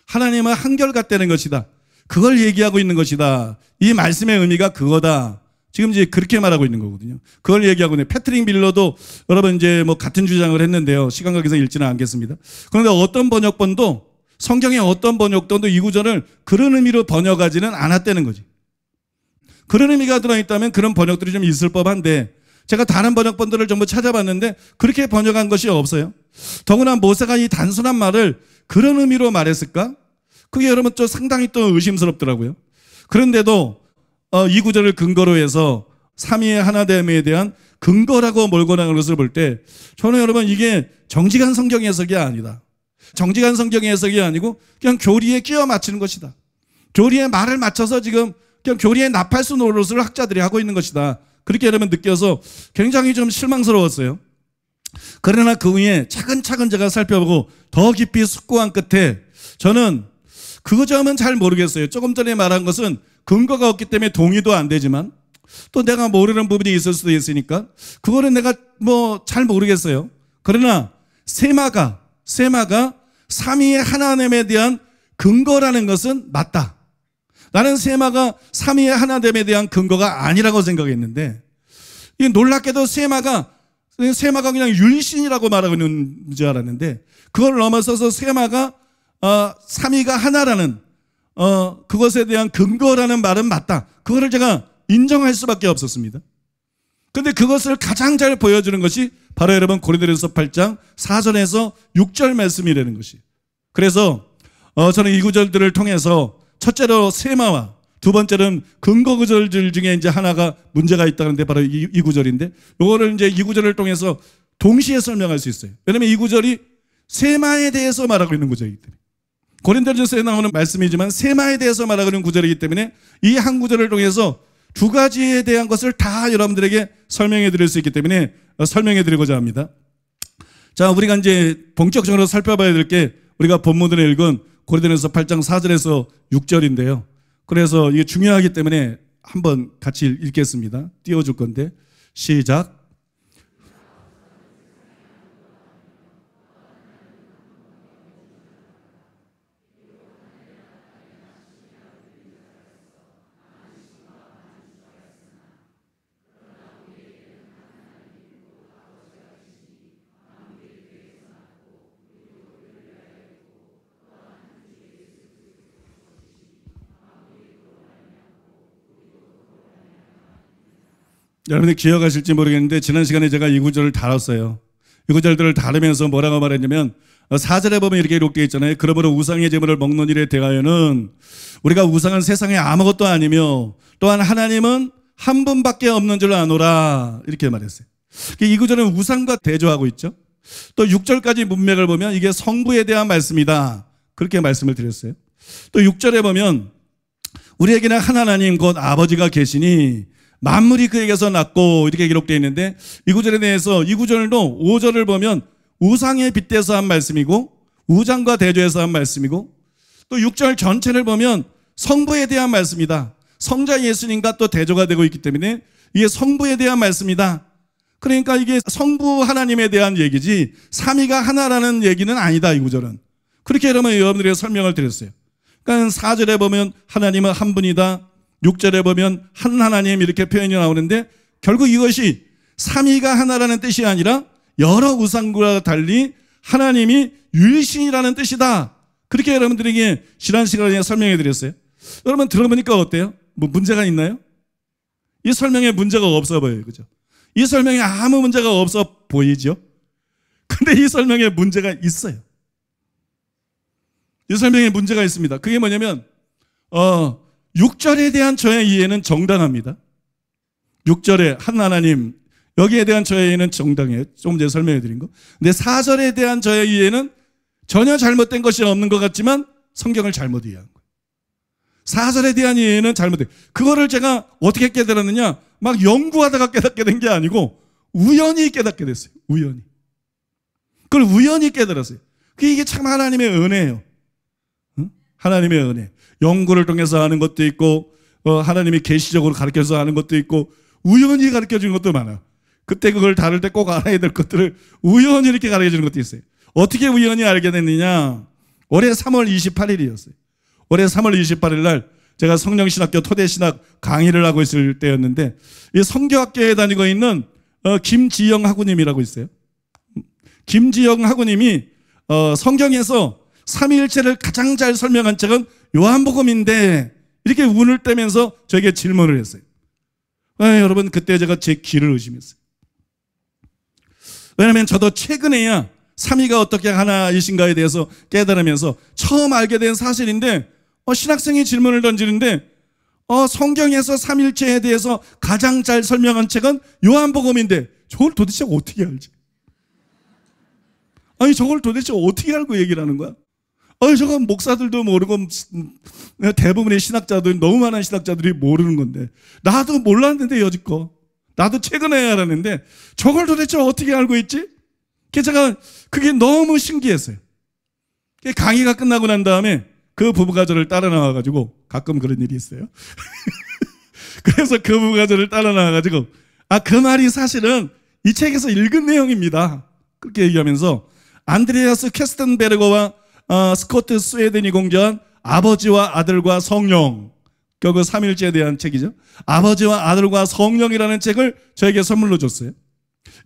하나님은 한결같다는 것이다. 그걸 얘기하고 있는 것이다. 이 말씀의 의미가 그거다. 지금 이제 그렇게 말하고 있는 거거든요. 그걸 얘기하고 있는 패트릭 밀러도 여러분 이제 뭐 같은 주장을 했는데요. 시간 관계상 읽지는 않겠습니다. 그런데 어떤 번역본도 성경의 어떤 번역본도 이 구절을 그런 의미로 번역하지는 않았다는 거지. 그런 의미가 들어있다면 그런 번역들이 좀 있을 법한데 제가 다른 번역본들을 전부 찾아봤는데 그렇게 번역한 것이 없어요. 더구나 모세가 이 단순한 말을 그런 의미로 말했을까? 그게 여러분 좀 상당히 또 의심스럽더라고요. 그런데도 이 구절을 근거로 해서 삼위의 하나됨에 대한 근거라고 몰고 나가는 것을 볼 때 저는 여러분 이게 정직한 성경 해석이 아니다. 정직한 성경 해석이 아니고 그냥 교리에 끼워 맞추는 것이다. 교리에 말을 맞춰서 지금 그냥 교리에 나팔수 노릇을 학자들이 하고 있는 것이다. 그렇게 여러분 느껴서 굉장히 좀 실망스러웠어요. 그러나 그 후에 차근차근 제가 살펴보고 더 깊이 숙고한 끝에 저는 그 점은 잘 모르겠어요. 조금 전에 말한 것은 근거가 없기 때문에 동의도 안 되지만 또 내가 모르는 부분이 있을 수도 있으니까 그거는 내가 뭐 잘 모르겠어요. 그러나 세마가 삼위의 하나됨에 대한 근거라는 것은 맞다. 나는 세마가 삼위의 하나됨에 대한 근거가 아니라고 생각했는데 이게 놀랍게도 세마가 그냥 유일신이라고 말하고 있는 줄 알았는데 그걸 넘어서서 세마가 삼위가 하나라는 그것에 대한 근거라는 말은 맞다. 그거를 제가 인정할 수밖에 없었습니다. 그런데 그것을 가장 잘 보여주는 것이 바로 여러분 고린도전서 8장 4절에서 6절 말씀이라는 것이. 그래서 저는 이 구절들을 통해서 첫째로 세마와 두 번째는 근거 구절들 중에 이제 하나가 문제가 있다는데 바로 이 구절인데 이거를 이제 이 구절을 통해서 동시에 설명할 수 있어요. 왜냐하면 이 구절이 세마에 대해서 말하고 있는 구절이기 때문에. 고린도전서에 나오는 말씀이지만 세마에 대해서 말하고 있는 구절이기 때문에 이 한 구절을 통해서 두 가지에 대한 것을 다 여러분들에게 설명해 드릴 수 있기 때문에 설명해 드리고자 합니다. 자, 우리가 이제 본격적으로 살펴봐야 될 게 우리가 본문으로 읽은 고린도전서 8장 4절에서 6절인데요. 그래서 이게 중요하기 때문에 한번 같이 읽겠습니다. 띄워줄 건데 시작. 여러분들 기억하실지 모르겠는데 지난 시간에 제가 이 구절을 다뤘어요. 이 구절들을 다루면서 뭐라고 말했냐면 4절에 보면 이렇게 기록되어 있잖아요. 그러므로 우상의 제물을 먹는 일에 대하여는 우리가 우상은 세상에 아무것도 아니며 또한 하나님은 한 분밖에 없는 줄 아노라 이렇게 말했어요. 이 구절은 우상과 대조하고 있죠. 또 6절까지 문맥을 보면 이게 성부에 대한 말씀이다 그렇게 말씀을 드렸어요. 또 6절에 보면 우리에게는 한 하나님 곧 아버지가 계시니 만물이 그에게서 났고 이렇게 기록되어 있는데 이 구절에 대해서 이 구절도 5절을 보면 우상에 빗대서 한 말씀이고 우상과 대조해서 한 말씀이고 또 6절 전체를 보면 성부에 대한 말씀이다. 성자 예수님과 또 대조가 되고 있기 때문에 이게 성부에 대한 말씀이다. 그러니까 이게 성부 하나님에 대한 얘기지 삼위가 하나라는 얘기는 아니다 이 구절은. 그렇게 여러분 여러분들에게 설명을 드렸어요. 그러니까 4절에 보면 하나님은 한 분이다. 6절에 보면 한 하나님 이렇게 표현이 나오는데 결국 이것이 삼위가 하나라는 뜻이 아니라 여러 우상과 달리 하나님이 유일신이라는 뜻이다. 그렇게 여러분들에게 지난 시간에 설명해 드렸어요. 여러분 들어보니까 어때요? 뭐 문제가 있나요? 이 설명에 문제가 없어 보여요. 그죠? 이 설명에 아무 문제가 없어 보이죠? 근데 이 설명에 문제가 있어요. 이 설명에 문제가 있습니다. 그게 뭐냐면 6절에 대한 저의 이해는 정당합니다. 6절에 한 하나님 여기에 대한 저의 이해는 정당해요. 조금 전에 설명해 드린 거. 근데 4절에 대한 저의 이해는 전혀 잘못된 것이 없는 것 같지만 성경을 잘못 이해한 거예요. 4절에 대한 이해는 잘못된. 그거를 제가 어떻게 깨달았느냐? 막 연구하다가 깨닫게 된 게 아니고 우연히 깨닫게 됐어요. 우연히. 그걸 우연히 깨달았어요. 이게 참 하나님의 은혜예요. 응? 하나님의 은혜. 연구를 통해서 하는 것도 있고 하나님이 계시적으로 가르쳐서 하는 것도 있고 우연히 가르쳐주는 것도 많아요. 그때 그걸 다룰 때 꼭 알아야 될 것들을 우연히 이렇게 가르쳐주는 것도 있어요. 어떻게 우연히 알게 됐느냐? 올해 3월 28일이었어요. 올해 3월 28일 날 제가 성령신학교 토대신학 강의를 하고 있을 때였는데 이 성교학교에 다니고 있는 김지영 학우님이라고 있어요. 김지영 학우님이 성경에서 삼위일체를 가장 잘 설명한 책은 요한복음인데 이렇게 운을 떼면서 저에게 질문을 했어요. 여러분 그때 제가 제 귀를 의심했어요. 왜냐하면 저도 최근에야 삼위가 어떻게 하나이신가에 대해서 깨달으면서 처음 알게 된 사실인데 신학생이 질문을 던지는데 성경에서 삼일체에 대해서 가장 잘 설명한 책은 요한복음인데 저걸 도대체 어떻게 알지? 아니 저걸 도대체 어떻게 알고 얘기를 하는 거야? 저건 목사들도 모르고 대부분의 신학자들 너무 많은 신학자들이 모르는 건데 나도 몰랐는데 여지껏 나도 최근에 알았는데 저걸 도대체 어떻게 알고 있지? 제가 그게 너무 신기했어요. 강의가 끝나고 난 다음에 그 부부가 저를 따라 나와가지고 가끔 그런 일이 있어요. 그래서 그 부부가 저를 따라 나와가지고 그 말이 사실은 이 책에서 읽은 내용입니다. 그렇게 얘기하면서 안드레아스 캐스텐베르거와 스코트 스웨덴이 공개한 아버지와 아들과 성령 그 삼일체에 대한 책이죠. 아버지와 아들과 성령이라는 책을 저에게 선물로 줬어요.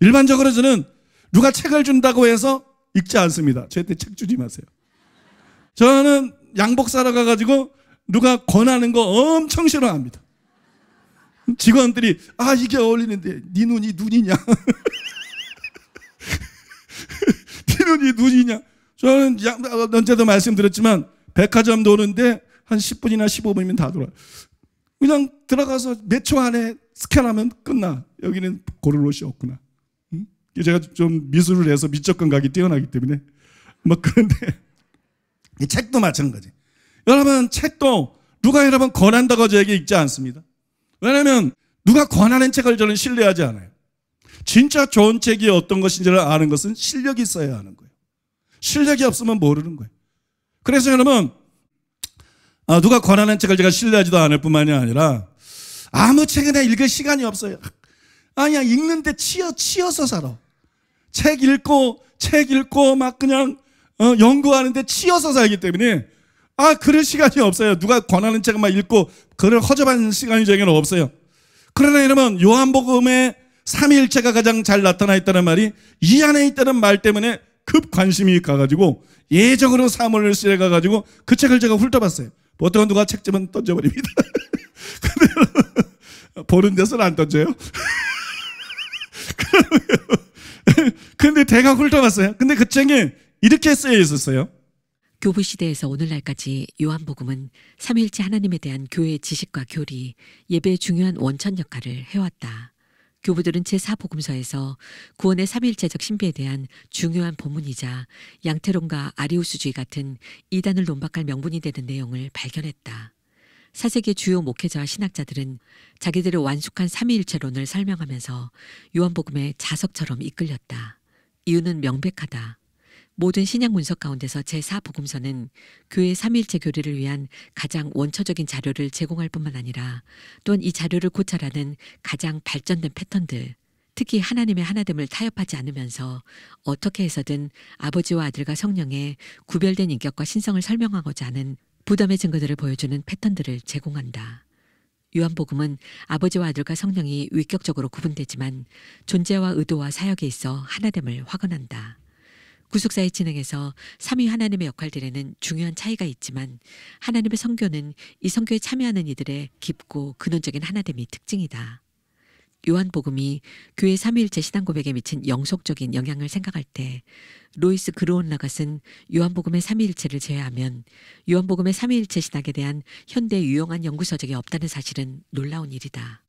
일반적으로 저는 누가 책을 준다고 해서 읽지 않습니다. 저한테 책 주지 마세요. 저는 양복 사러 가가지고 누가 권하는 거 엄청 싫어합니다. 직원들이 이게 어울리는데 네 눈이 눈이냐? 네 눈이 눈이냐? 저는 언제도 말씀드렸지만 백화점도 오는데 한 10분이나 15분이면 다 돌아요. 그냥 들어가서 몇 초 안에 스캔하면 끝나. 여기는 고를 옷이 없구나. 제가 좀 미술을 해서 미적 감각이 뛰어나기 때문에 그런데 이 책도 마찬가지. 여러분 책도 누가 여러분 권한다고 저에게 읽지 않습니다. 왜냐하면 누가 권하는 책을 저는 신뢰하지 않아요. 진짜 좋은 책이 어떤 것인지를 아는 것은 실력이 있어야 하는 거예요. 실력이 없으면 모르는 거예요. 그래서 여러분 누가 권하는 책을 제가 신뢰하지도 않을 뿐만이 아니라 아무 책이나 읽을 시간이 없어요. 그냥 읽는데 치여서 살아. 책 읽고 막 그냥 연구하는데 치여서 살기 때문에 그럴 시간이 없어요. 누가 권하는 책을 막 읽고 그를 허접한 시간이 저에게는 없어요. 그러나 여러분 요한복음의 삼위일체가 가장 잘 나타나 있다는 말이 이 안에 있다는 말 때문에 급 관심이 가가지고 예적으로 사물을 쓰여 가가지고 그 책을 제가 훑어봤어요. 보통은 누가 책 주면 던져버립니다. 근데 보는 데서는 안 던져요. 근데 제가 훑어봤어요. 근데 그 책에 이렇게 쓰여 있었어요. 교부 시대에서 오늘날까지 요한복음은 삼위일체 하나님에 대한 교회의 지식과 교리, 예배의 중요한 원천 역할을 해왔다. 교부들은 제4복음서에서 구원의 삼위일체적 신비에 대한 중요한 본문이자 양태론과 아리우스주의 같은 이단을 논박할 명분이 되는 내용을 발견했다. 사세기의 주요 목회자와 신학자들은 자기들의 완숙한 삼위일체론을 설명하면서 요한복음의 자석처럼 이끌렸다. 이유는 명백하다. 모든 신약 문서 가운데서 제4복음서는 교회의 삼위일체 교리를 위한 가장 원초적인 자료를 제공할 뿐만 아니라 또한 이 자료를 고찰하는 가장 발전된 패턴들, 특히 하나님의 하나됨을 타협하지 않으면서 어떻게 해서든 아버지와 아들과 성령의 구별된 인격과 신성을 설명하고자 하는 부담의 증거들을 보여주는 패턴들을 제공한다. 요한복음은 아버지와 아들과 성령이 위격적으로 구분되지만 존재와 의도와 사역에 있어 하나됨을 확언한다. 구속사의 진행에서 삼위 하나님의 역할들에는 중요한 차이가 있지만 하나님의 선교는 이 선교에 참여하는 이들의 깊고 근원적인 하나됨이 특징이다. 요한복음이 교회 삼위일체 신앙 고백에 미친 영속적인 영향을 생각할 때 로이스 그로온라가 쓴 요한복음의 삼위일체를 제외하면 요한복음의 삼위일체 신학에 대한 현대 유용한 연구 서적이 없다는 사실은 놀라운 일이다.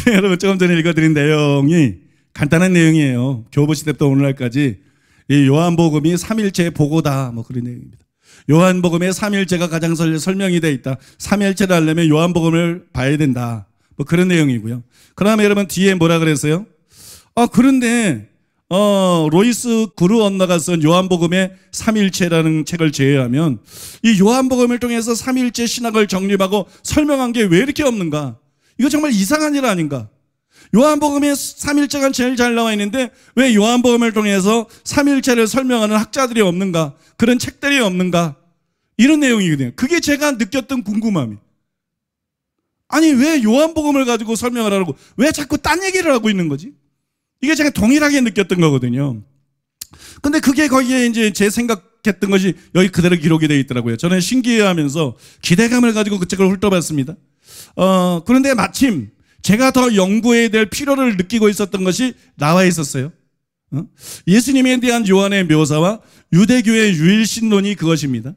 여러분 조금 전에 읽어드린 내용이 간단한 내용이에요. 교부 시대부터 오늘날까지 이 요한복음이 삼위일체의 보고다 뭐 그런 내용입니다. 요한복음의 삼위일체가 가장 설명이 되어 있다. 삼위일체를 하려면 요한복음을 봐야 된다. 뭐 그런 내용이고요. 그다음에 여러분 뒤에 뭐라 그랬어요? 그런데 로이스 그루언너가 쓴 요한복음의 삼위일체라는 책을 제외하면 이 요한복음을 통해서 삼위일체 신학을 정립하고 설명한 게 왜 이렇게 없는가? 이거 정말 이상한 일 아닌가? 요한복음에 삼위일체가 제일 잘 나와 있는데 왜 요한복음을 통해서 삼위일체를 설명하는 학자들이 없는가? 그런 책들이 없는가? 이런 내용이거든요. 그게 제가 느꼈던 궁금함이. 아니 왜 요한복음을 가지고 설명을 하라고 왜 자꾸 딴 얘기를 하고 있는 거지? 이게 제가 동일하게 느꼈던 거거든요. 근데 그게 거기에 이제 제 생각했던 것이 여기 그대로 기록이 되어 있더라고요. 저는 신기해하면서 기대감을 가지고 그 책을 훑어봤습니다. 그런데 마침 제가 더 연구해야 될 필요를 느끼고 있었던 것이 나와 있었어요. 예수님에 대한 요한의 묘사와 유대교의 유일신론이 그것입니다.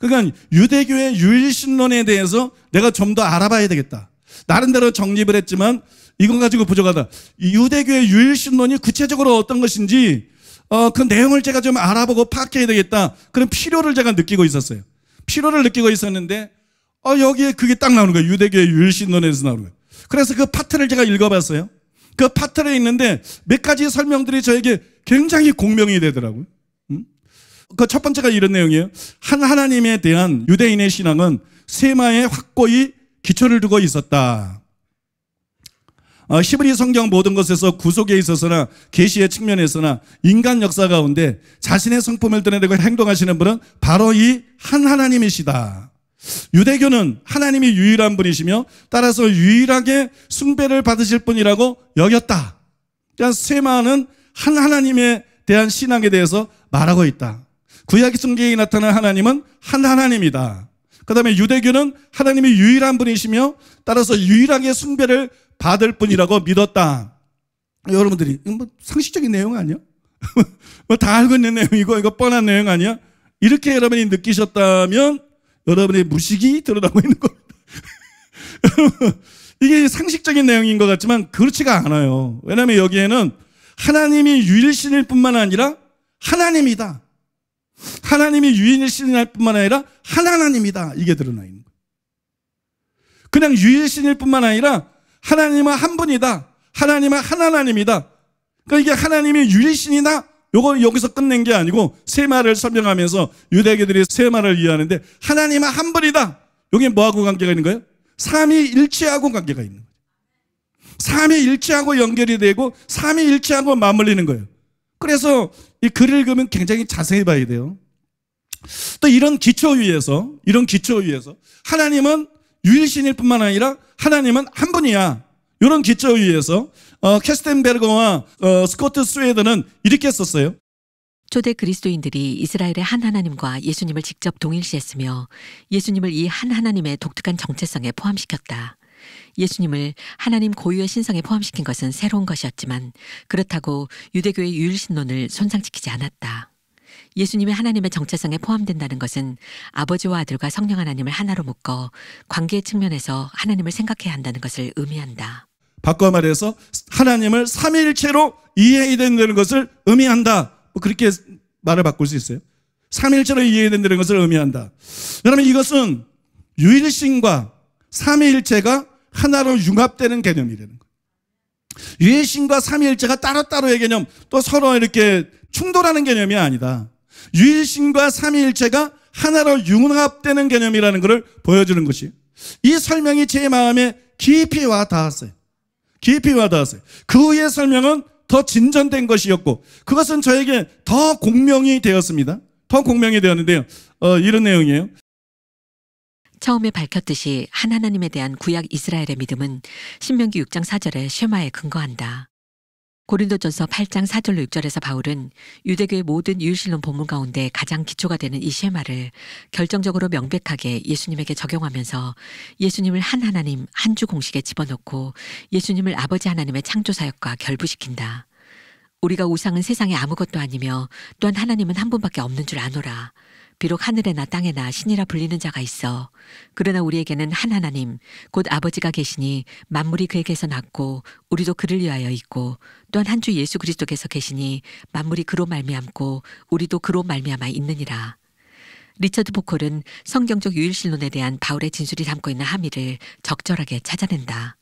그러니까 유대교의 유일신론에 대해서 내가 좀 더 알아봐야 되겠다. 나름대로 정립을 했지만 이거 가지고 부족하다. 유대교의 유일신론이 구체적으로 어떤 것인지 그 내용을 제가 좀 알아보고 파악해야 되겠다. 그런 필요를 제가 느끼고 있었어요. 필요를 느끼고 있었는데 여기에 그게 딱 나오는 거예요. 유대교의 유일신론에서 나오는 거예요. 그래서 그 파트를 제가 읽어봤어요. 그 파트에 있는데 몇 가지 설명들이 저에게 굉장히 공명이 되더라고요. 그 첫 번째가 이런 내용이에요. 한 하나님에 대한 유대인의 신앙은 세마에 확고히 기초를 두고 있었다. 히브리 성경 모든 것에서 구속에 있어서나 계시의 측면에서나 인간 역사 가운데 자신의 성품을 드러내고 행동하시는 분은 바로 이 한 하나님이시다. 유대교는 하나님이 유일한 분이시며 따라서 유일하게 숭배를 받으실 분이라고 여겼다. 그러니까 세마는 한 하나님에 대한 신앙에 대해서 말하고 있다. 구약 성경에 나타난 하나님은 한 하나님이다. 그 다음에 유대교는 하나님이 유일한 분이시며 따라서 유일하게 숭배를 받을 분이라고 믿었다. 여러분들이 뭐 상식적인 내용 아니야? 뭐 다 알고 있는 내용이고 이거 뻔한 내용 아니야? 이렇게 여러분이 느끼셨다면 여러분의 무식이 드러나고 있는 겁니다. 이게 상식적인 내용인 것 같지만 그렇지가 않아요. 왜냐하면 여기에는 하나님이 유일신일 뿐만 아니라 하나님이다. 하나님이 유일신일 뿐만 아니라 한 하나님이다. 이게 드러나 있는 거예요. 그냥 유일신일 뿐만 아니라 하나님은 한 분이다. 하나님은 한 하나님이다. 그러니까 이게 하나님이 유일신이다. 요거 여기서 끝낸 게 아니고 세마를 설명하면서 유대교들이 세마를 이해하는데 하나님은 한 분이다. 여기 뭐하고 관계가 있는 거예요? 삼위일체하고 관계가 있는 거예요. 삼위일체하고 연결이 되고 삼위일체하고 맞물리는 거예요. 그래서 이 글을 읽으면 굉장히 자세히 봐야 돼요. 또 이런 기초 위에서 하나님은 유일신일 뿐만 아니라 하나님은 한 분이야. 이런 기초 위에서 캐스텐베르거와 스코트 스웨드는 이렇게 썼어요. 초대 그리스도인들이 이스라엘의 한 하나님과 예수님을 직접 동일시했으며 예수님을 이 한 하나님의 독특한 정체성에 포함시켰다. 예수님을 하나님 고유의 신성에 포함시킨 것은 새로운 것이었지만 그렇다고 유대교의 유일신론을 손상시키지 않았다. 예수님이 하나님의 정체성에 포함된다는 것은 아버지와 아들과 성령 하나님을 하나로 묶어 관계의 측면에서 하나님을 생각해야 한다는 것을 의미한다. 바꿔 말해서 하나님을 삼위일체로 이해해야 된다는 것을 의미한다. 뭐 그렇게 말을 바꿀 수 있어요. 삼위일체로 이해해야 된다는 것을 의미한다. 여러분, 이것은 유일신과 삼위일체가 하나로 융합되는 개념이라는 거예요. 유일신과 삼위일체가 따로따로의 개념, 또 서로 이렇게 충돌하는 개념이 아니다. 유일신과 삼위일체가 하나로 융합되는 개념이라는 것을 보여주는 것이에요. 이 설명이 제 마음에 깊이 와 닿았어요. 깊이 와 닿았어요. 그 후의 설명은 더 진전된 것이었고, 그것은 저에게 더 공명이 되었습니다. 더 공명이 되었는데요. 이런 내용이에요. 처음에 밝혔듯이 한 하나님에 대한 구약 이스라엘의 믿음은 신명기 6장 4절의 쉐마에 근거한다. 고린도전서 8장 4절로 6절에서 바울은 유대교의 모든 유일신론 본문 가운데 가장 기초가 되는 이 쉐마를 결정적으로 명백하게 예수님에게 적용하면서 예수님을 한 하나님, 한 주 공식에 집어넣고 예수님을 아버지 하나님의 창조사역과 결부시킨다. 우리가 우상은 세상에 아무것도 아니며 또한 하나님은 한 분밖에 없는 줄 아노라. 비록 하늘에나 땅에나 신이라 불리는 자가 있어. 그러나 우리에게는 한 하나님, 곧 아버지가 계시니 만물이 그에게서 났고 우리도 그를 위하여 있고 또한 한 주 예수 그리스도께서 계시니 만물이 그로 말미암고 우리도 그로 말미암아 있느니라. 리처드 포콜은 성경적 유일신론에 대한 바울의 진술이 담고 있는 함의를 적절하게 찾아낸다.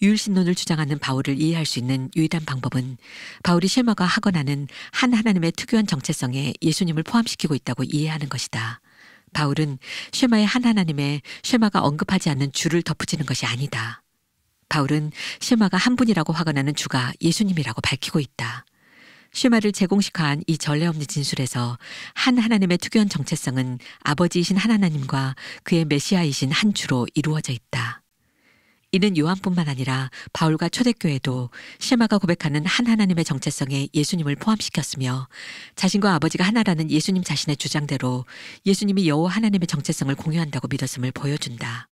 유일신론을 주장하는 바울을 이해할 수 있는 유일한 방법은 바울이 쉐마가 하거나는 한 하나님의 특유한 정체성에 예수님을 포함시키고 있다고 이해하는 것이다. 바울은 쉐마의 한 하나님에 쉐마가 언급하지 않는 주를 덧붙이는 것이 아니다. 바울은 쉐마가 한 분이라고 하거나는 주가 예수님이라고 밝히고 있다. 쉐마를 재공식화한 이 전례 없는 진술에서 한 하나님의 특유한 정체성은 아버지이신 한 하나님과 그의 메시아이신 한 주로 이루어져 있다. 이는 요한뿐만 아니라 바울과 초대교회도 쉐마가 고백하는 한 하나님의 정체성에 예수님을 포함시켰으며 자신과 아버지가 하나라는 예수님 자신의 주장대로 예수님이 여호와 하나님의 정체성을 공유한다고 믿었음을 보여준다.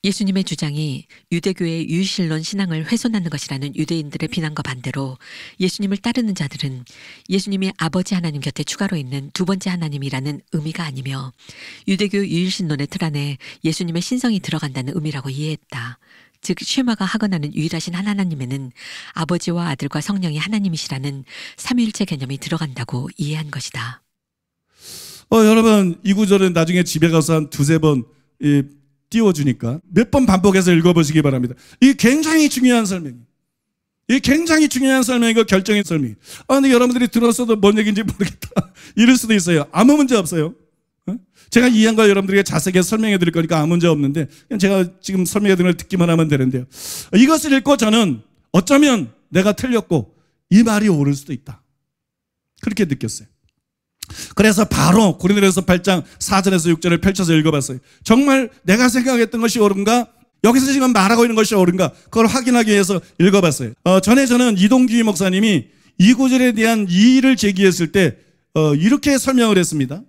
예수님의 주장이 유대교의 유일신론 신앙을 훼손하는 것이라는 유대인들의 비난과 반대로 예수님을 따르는 자들은 예수님이 아버지 하나님 곁에 추가로 있는 두 번째 하나님이라는 의미가 아니며 유대교 유일신론의 틀 안에 예수님의 신성이 들어간다는 의미라고 이해했다. 즉 쉐마가 하거나는 유일하신 한 하나님에는 아버지와 아들과 성령이 하나님이시라는 삼위일체 개념이 들어간다고 이해한 것이다. 여러분, 이 구절은 나중에 집에 가서 한 두세 번 띄워주니까 몇 번 반복해서 읽어보시기 바랍니다. 이게 굉장히 중요한 설명이에요. 이게 굉장히 중요한 설명이고 결정의 설명이에요. 근데 여러분들이 들었어도 뭔 얘기인지 모르겠다 이럴 수도 있어요. 아무 문제 없어요. 제가 이해한 걸 여러분들에게 자세하게 설명해 드릴 거니까 아무 문제 없는데 그냥 제가 지금 설명해 드리는 걸 듣기만 하면 되는데요. 이것을 읽고 저는 어쩌면 내가 틀렸고 이 말이 옳을 수도 있다. 그렇게 느꼈어요. 그래서 바로 고린도전서 8장 4절에서 6절을 펼쳐서 읽어봤어요. 정말 내가 생각했던 것이 옳은가? 여기서 지금 말하고 있는 것이 옳은가? 그걸 확인하기 위해서 읽어봤어요. 전에 저는 이동규 목사님이 이 구절에 대한 이의를 제기했을 때 이렇게 설명을 했습니다.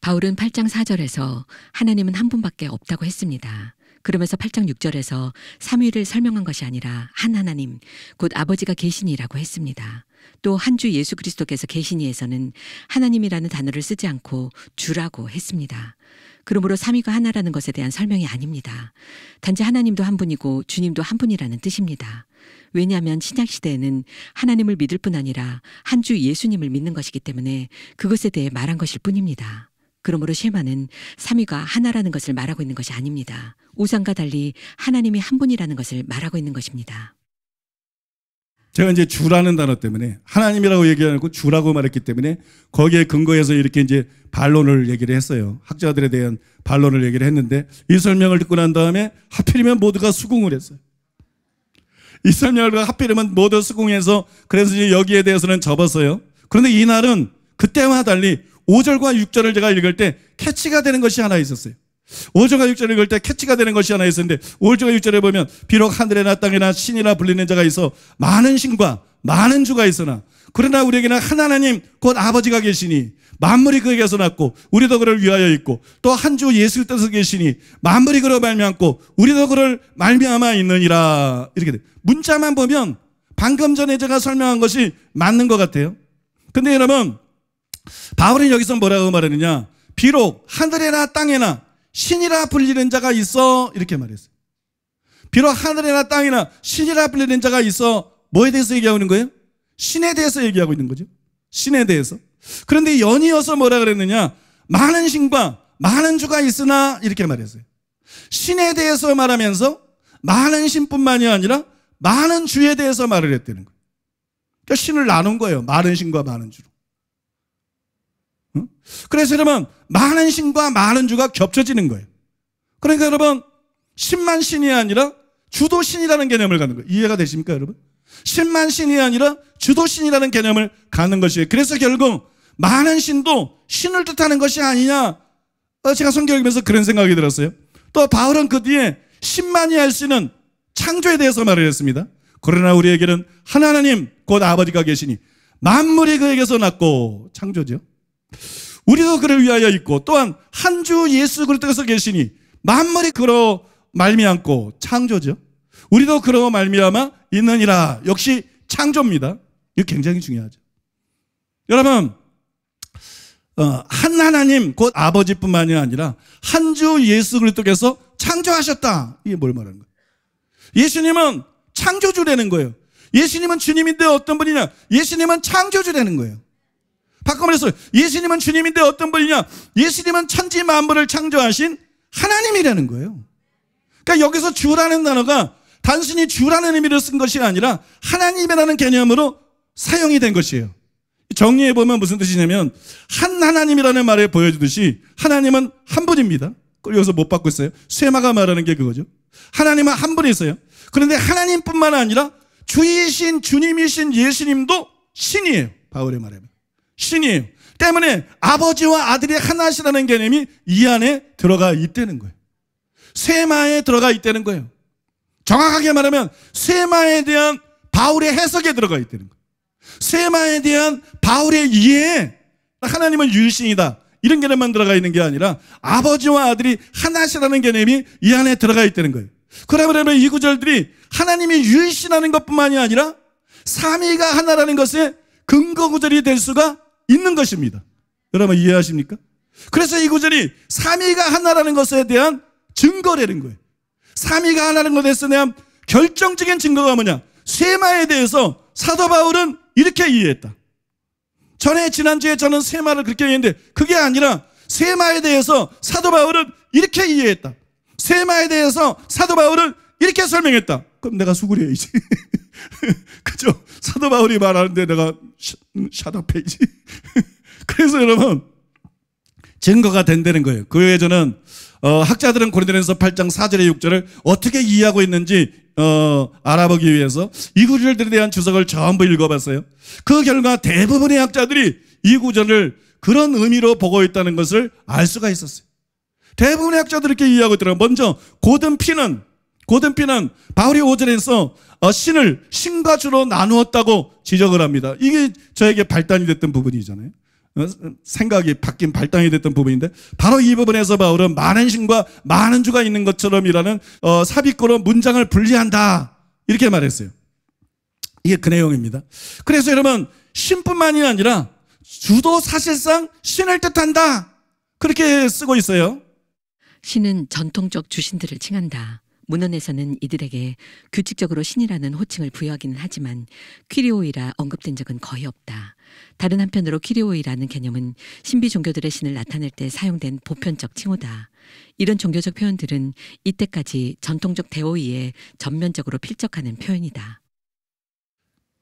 바울은 8장 4절에서 하나님은 한 분밖에 없다고 했습니다. 그러면서 8장 6절에서 삼위를 설명한 것이 아니라 한 하나님, 곧 아버지가 계시니라고 했습니다. 또 한 주 예수 그리스도께서 계시니에서는 하나님이라는 단어를 쓰지 않고 주라고 했습니다. 그러므로 삼위가 하나라는 것에 대한 설명이 아닙니다. 단지 하나님도 한 분이고 주님도 한 분이라는 뜻입니다. 왜냐하면 신약시대에는 하나님을 믿을 뿐 아니라 한 주 예수님을 믿는 것이기 때문에 그것에 대해 말한 것일 뿐입니다. 그러므로 쉐마는 삼위가 하나라는 것을 말하고 있는 것이 아닙니다. 우상과 달리 하나님이 한 분이라는 것을 말하고 있는 것입니다. 제가 이제 주라는 단어 때문에 하나님이라고 얘기하고 주라고 말했기 때문에 거기에 근거해서 이렇게 이제 반론을 얘기를 했어요. 학자들에 대한 반론을 얘기를 했는데 이 설명을 듣고 난 다음에 하필이면 모두가 수긍을 했어요. 이 설명을 하필이면 모두 수긍해서 그래서 이제 여기에 대해서는 접었어요. 그런데 이날은 그때와 달리 5절과 6절을 제가 읽을 때 캐치가 되는 것이 하나 있었어요. 5절과 6절을 읽을 때 캐치가 되는 것이 하나 있었는데 5절과 6절에 보면 비록 하늘에나 땅에나 신이라 불리는 자가 있어 많은 신과 많은 주가 있으나 그러나 우리에게는 한 하나님 곧 아버지가 계시니 만물이 그에게서 났고 우리도 그를 위하여 있고 또 한 주 예수 그리스도께서 계시니 만물이 그로 말미암고 우리도 그를 말미암아 있느니라. 이렇게 돼. 문자만 보면 방금 전에 제가 설명한 것이 맞는 것 같아요. 근데 여러분 바울은 여기서 뭐라고 말하느냐? 비록 하늘에나 땅에나 신이라 불리는 자가 있어, 이렇게 말했어요. 비록 하늘에나 땅에나 신이라 불리는 자가 있어. 뭐에 대해서 얘기하고 있는 거예요? 신에 대해서 얘기하고 있는 거죠. 신에 대해서. 그런데 연이어서 뭐라 그랬느냐? 많은 신과 많은 주가 있으나, 이렇게 말했어요. 신에 대해서 말하면서 많은 신뿐만이 아니라 많은 주에 대해서 말을 했다는 거예요. 그러니까 신을 나눈 거예요. 많은 신과 많은 주로. 그래서 여러분, 많은 신과 많은 주가 겹쳐지는 거예요. 그러니까 여러분, 신만 신이 아니라 주도 신이라는 개념을 갖는 거예요. 이해가 되십니까, 여러분? 신만 신이 아니라 주도 신이라는 개념을 갖는 것이에요. 그래서 결국 많은 신도 신을 뜻하는 것이 아니냐, 제가 성경 읽으면서 그런 생각이 들었어요. 또 바울은 그 뒤에 신만이 할 수 있는 창조에 대해서 말을 했습니다. 그러나 우리에게는 하나님 곧 아버지가 계시니 만물이 그에게서 났고, 창조죠. 우리도 그를 위하여 있고, 또한 한 주 예수 그리스도께서 계시니 만물이 그로 말미암고, 창조죠. 우리도 그로 말미암아 있느니라. 역시 창조입니다. 이거 굉장히 중요하죠. 여러분, 한 하나님 곧 아버지뿐만이 아니라 한 주 예수 그리스도께서 창조하셨다. 이게 뭘 말하는 거예요? 예수님은 창조주라는 거예요. 예수님은 주님인데 어떤 분이냐? 예수님은 창조주라는 거예요. 바꿔 말해서 예수님은 주님인데 어떤 분이냐? 예수님은 천지 만물을 창조하신 하나님이라는 거예요. 그러니까 여기서 주라는 단어가 단순히 주라는 의미로 쓴 것이 아니라 하나님이라는 개념으로 사용이 된 것이에요. 정리해 보면 무슨 뜻이냐면, 한 하나님이라는 말에 보여주듯이 하나님은 한 분입니다. 여기서 못 받고 있어요. 쇠마가 말하는 게 그거죠. 하나님은 한 분이세요. 그런데 하나님뿐만 아니라 주이신 주님이신 예수님도 신이에요. 바울의 말하면 신이에요. 때문에 아버지와 아들이 하나시라는 개념이 이 안에 들어가 있다는 거예요. 쇠마에 들어가 있다는 거예요. 정확하게 말하면 쇠마에 대한 바울의 해석에 들어가 있다는 거예요. 쇠마에 대한 바울의 이해에 하나님은 유일신이다, 이런 개념만 들어가 있는 게 아니라 아버지와 아들이 하나시라는 개념이 이 안에 들어가 있다는 거예요. 그러면 이 구절들이 하나님이 유일신하는 것뿐만이 아니라 삼위가 하나라는 것의 근거 구절이 될 수가 있는 것입니다. 여러분 이해하십니까? 그래서 이 구절이 삼위가 하나라는 것에 대한 증거라는 거예요. 삼위가 하나라는 것에 대한 결정적인 증거가 뭐냐? 쇠마에 대해서 사도 바울은 이렇게 이해했다. 지난주에 저는 쇠마를 그렇게 이해했는데 그게 아니라 쇠마에 대해서 사도 바울은 이렇게 이해했다. 쇠마에 대해서 사도 바울은 이렇게 설명했다. 그럼 내가 수구려야지. 그죠? 사도 바울이 말하는데 내가 샷업해야지. 그래서 여러분 증거가 된다는 거예요. 그 외에 저는 학자들은 고린도전서 8장 4절에 6절을 어떻게 이해하고 있는지 알아보기 위해서 이 구절들에 대한 주석을 전부 읽어봤어요. 그 결과 대부분의 학자들이 이 구절을 그런 의미로 보고 있다는 것을 알 수가 있었어요. 대부분의 학자들이 이렇게 이해하고 있더라고요. 먼저 고든 피는 바울이 5절에서 신을 신과 주로 나누었다고 지적을 합니다. 이게 저에게 발단이 됐던 부분이잖아요. 생각이 바뀐 발단이 됐던 부분인데, 바로 이 부분에서 바울은 많은 신과 많은 주가 있는 것처럼이라는 삽입구로 문장을 분리한다, 이렇게 말했어요. 이게 그 내용입니다. 그래서 여러분 신뿐만이 아니라 주도 사실상 신을 뜻한다, 그렇게 쓰고 있어요. 신은 전통적 주신들을 칭한다. 문헌에서는 이들에게 규칙적으로 신이라는 호칭을 부여하기는 하지만 퀴리오이라 언급된 적은 거의 없다. 다른 한편으로 퀴리오이라는 개념은 신비 종교들의 신을 나타낼 때 사용된 보편적 칭호다. 이런 종교적 표현들은 이때까지 전통적 데오이에 전면적으로 필적하는 표현이다.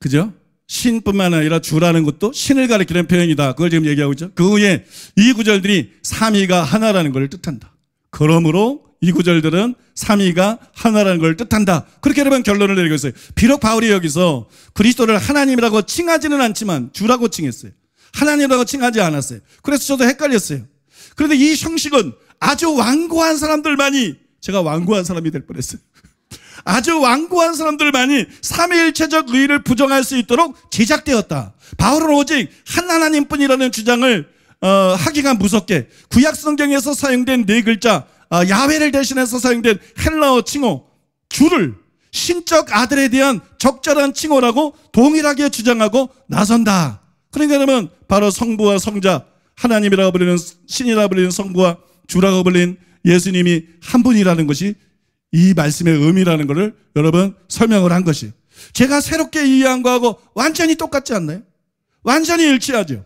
그죠? 신뿐만 아니라 주라는 것도 신을 가리키는 표현이다. 그걸 지금 얘기하고 있죠. 그 후에 이 구절들이 삼위가 하나라는 걸 뜻한다. 그러므로 이 구절들은 삼위가 하나라는 걸 뜻한다. 그렇게 여러분 결론을 내리고 있어요. 비록 바울이 여기서 그리스도를 하나님이라고 칭하지는 않지만 주라고 칭했어요. 하나님이라고 칭하지 않았어요. 그래서 저도 헷갈렸어요. 그런데 이 형식은 아주 완고한 사람들만이, 제가 완고한 사람이 될 뻔했어요. 아주 완고한 사람들만이 삼위일체적 의의를 부정할 수 있도록 제작되었다. 바울은 오직 한 하나님뿐이라는 주장을 하기가 무섭게 구약 성경에서 사용된 네 글자 야훼를 대신해서 사용된 헬라어 칭호 주를 신적 아들에 대한 적절한 칭호라고 동일하게 주장하고 나선다. 그러니까 여러분 바로 성부와 성자, 하나님이라고 불리는, 신이라고 불리는 성부와 주라고 불리는 예수님이 한 분이라는 것이 이 말씀의 의미라는 것을 여러분 설명을 한 것이에요. 제가 새롭게 이해한 거하고 완전히 똑같지 않나요? 완전히 일치하죠.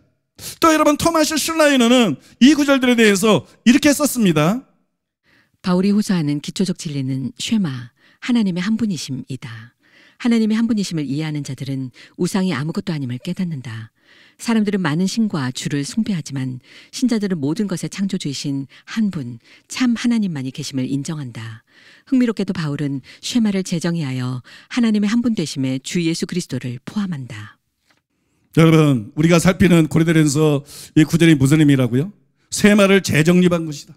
또 여러분 토마스 슐라이너는 이 구절들에 대해서 이렇게 썼습니다. 바울이 호소하는 기초적 진리는 쉐마, 하나님의 한 분이심이다. 하나님의 한 분이심을 이해하는 자들은 우상이 아무것도 아님을 깨닫는다. 사람들은 많은 신과 주를 숭배하지만 신자들은 모든 것의 창조주이신 한 분, 참 하나님만이 계심을 인정한다. 흥미롭게도 바울은 쉐마를 재정의하여 하나님의 한 분 되심에 주 예수 그리스도를 포함한다. 여러분 우리가 살피는 고린도전서 이 구절이 무슨 의미라고요? 쉐마를 재정립한 것이다.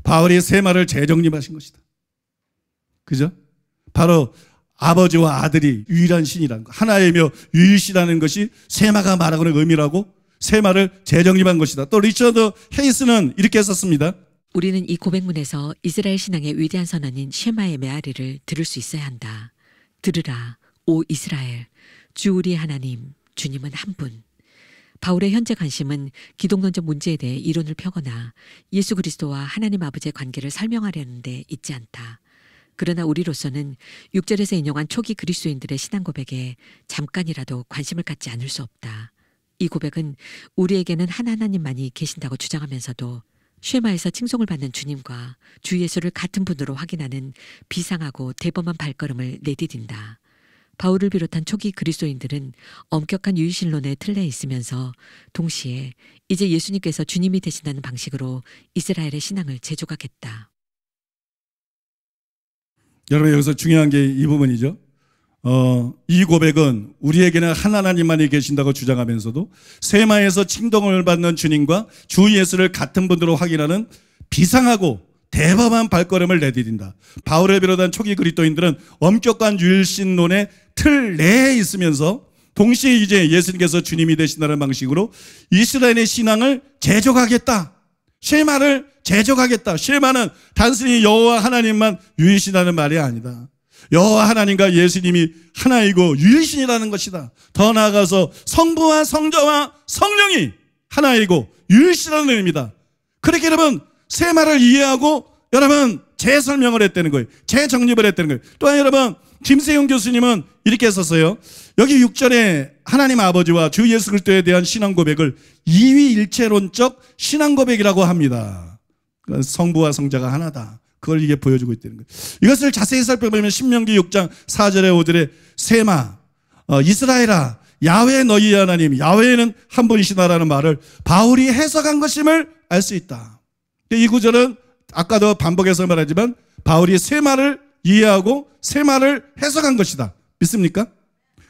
바울이 쉐마를 재정립하신 것이다. 그죠? 바로 아버지와 아들이 유일한 신이라는 것, 하나이며 유일시라는 것이 쉐마가 말하고는 의미라고 쉐마를 재정립한 것이다. 또 리처드 헤이스는 이렇게 썼습니다. 우리는 이 고백문에서 이스라엘 신앙의 위대한 선언인 쉐마의 메아리를 들을 수 있어야 한다. 들으라, 오 이스라엘, 주 우리의 하나님, 주님은 한 분. 바울의 현재 관심은 기독론적 문제에 대해 이론을 펴거나 예수 그리스도와 하나님 아버지의 관계를 설명하려는 데 있지 않다. 그러나 우리로서는 6절에서 인용한 초기 그리스도인들의 신앙 고백에 잠깐이라도 관심을 갖지 않을 수 없다. 이 고백은 우리에게는 한 하나님만이 계신다고 주장하면서도 쉐마에서 칭송을 받는 주님과 주 예수를 같은 분으로 확인하는 비상하고 대범한 발걸음을 내디딘다. 바울을 비롯한 초기 그리스도인들은 엄격한 유일신론의 틀내에 있으면서 동시에 이제 예수님께서 주님이 되신다는 방식으로 이스라엘의 신앙을 재조각했다. 여러분 여기서 중요한 게 이 부분이죠. 이 고백은 우리에게는 한 하나님만이 계신다고 주장하면서도 세마에서 칭송을 받는 주님과 주 예수를 같은 분으로 확인하는 비상하고 대범한 발걸음을 내디딘다. 바울을 비롯한 초기 그리스도인들은 엄격한 유일신론의 틀 내에 있으면서 동시에 이제 예수님께서 주님이 되신다는 방식으로 이스라엘의 신앙을 재조각하겠다. 쉐마를 재조각하겠다. 쉐마는 단순히 여호와 하나님만 유일신이라는 말이 아니다. 여호와 하나님과 예수님이 하나이고 유일신이라는 것이다. 더 나아가서 성부와 성자와 성령이 하나이고 유일신이라는 의미입니다. 그렇게 여러분 쉐마를 이해하고 여러분 재설명을 했다는 거예요. 재정립을 했다는 거예요. 또한 여러분 김세용 교수님은 이렇게 썼어요. 여기 6절에 하나님 아버지와 주 예수 그리스도에 대한 신앙 고백을 이위일체론적 신앙 고백이라고 합니다. 성부와 성자가 하나다. 그걸 이게 보여주고 있다는 거예요. 이것을 자세히 살펴보면 신명기 6장 4절에 5절에 쉐마, 이스라엘아, 야훼 너희 하나님, 야훼는 한 분이시다라는 말을 바울이 해석한 것임을 알 수 있다. 이 구절은 아까도 반복해서 말하지만 바울이 쉐마를 이해하고 쉐마를 해석한 것이다. 믿습니까?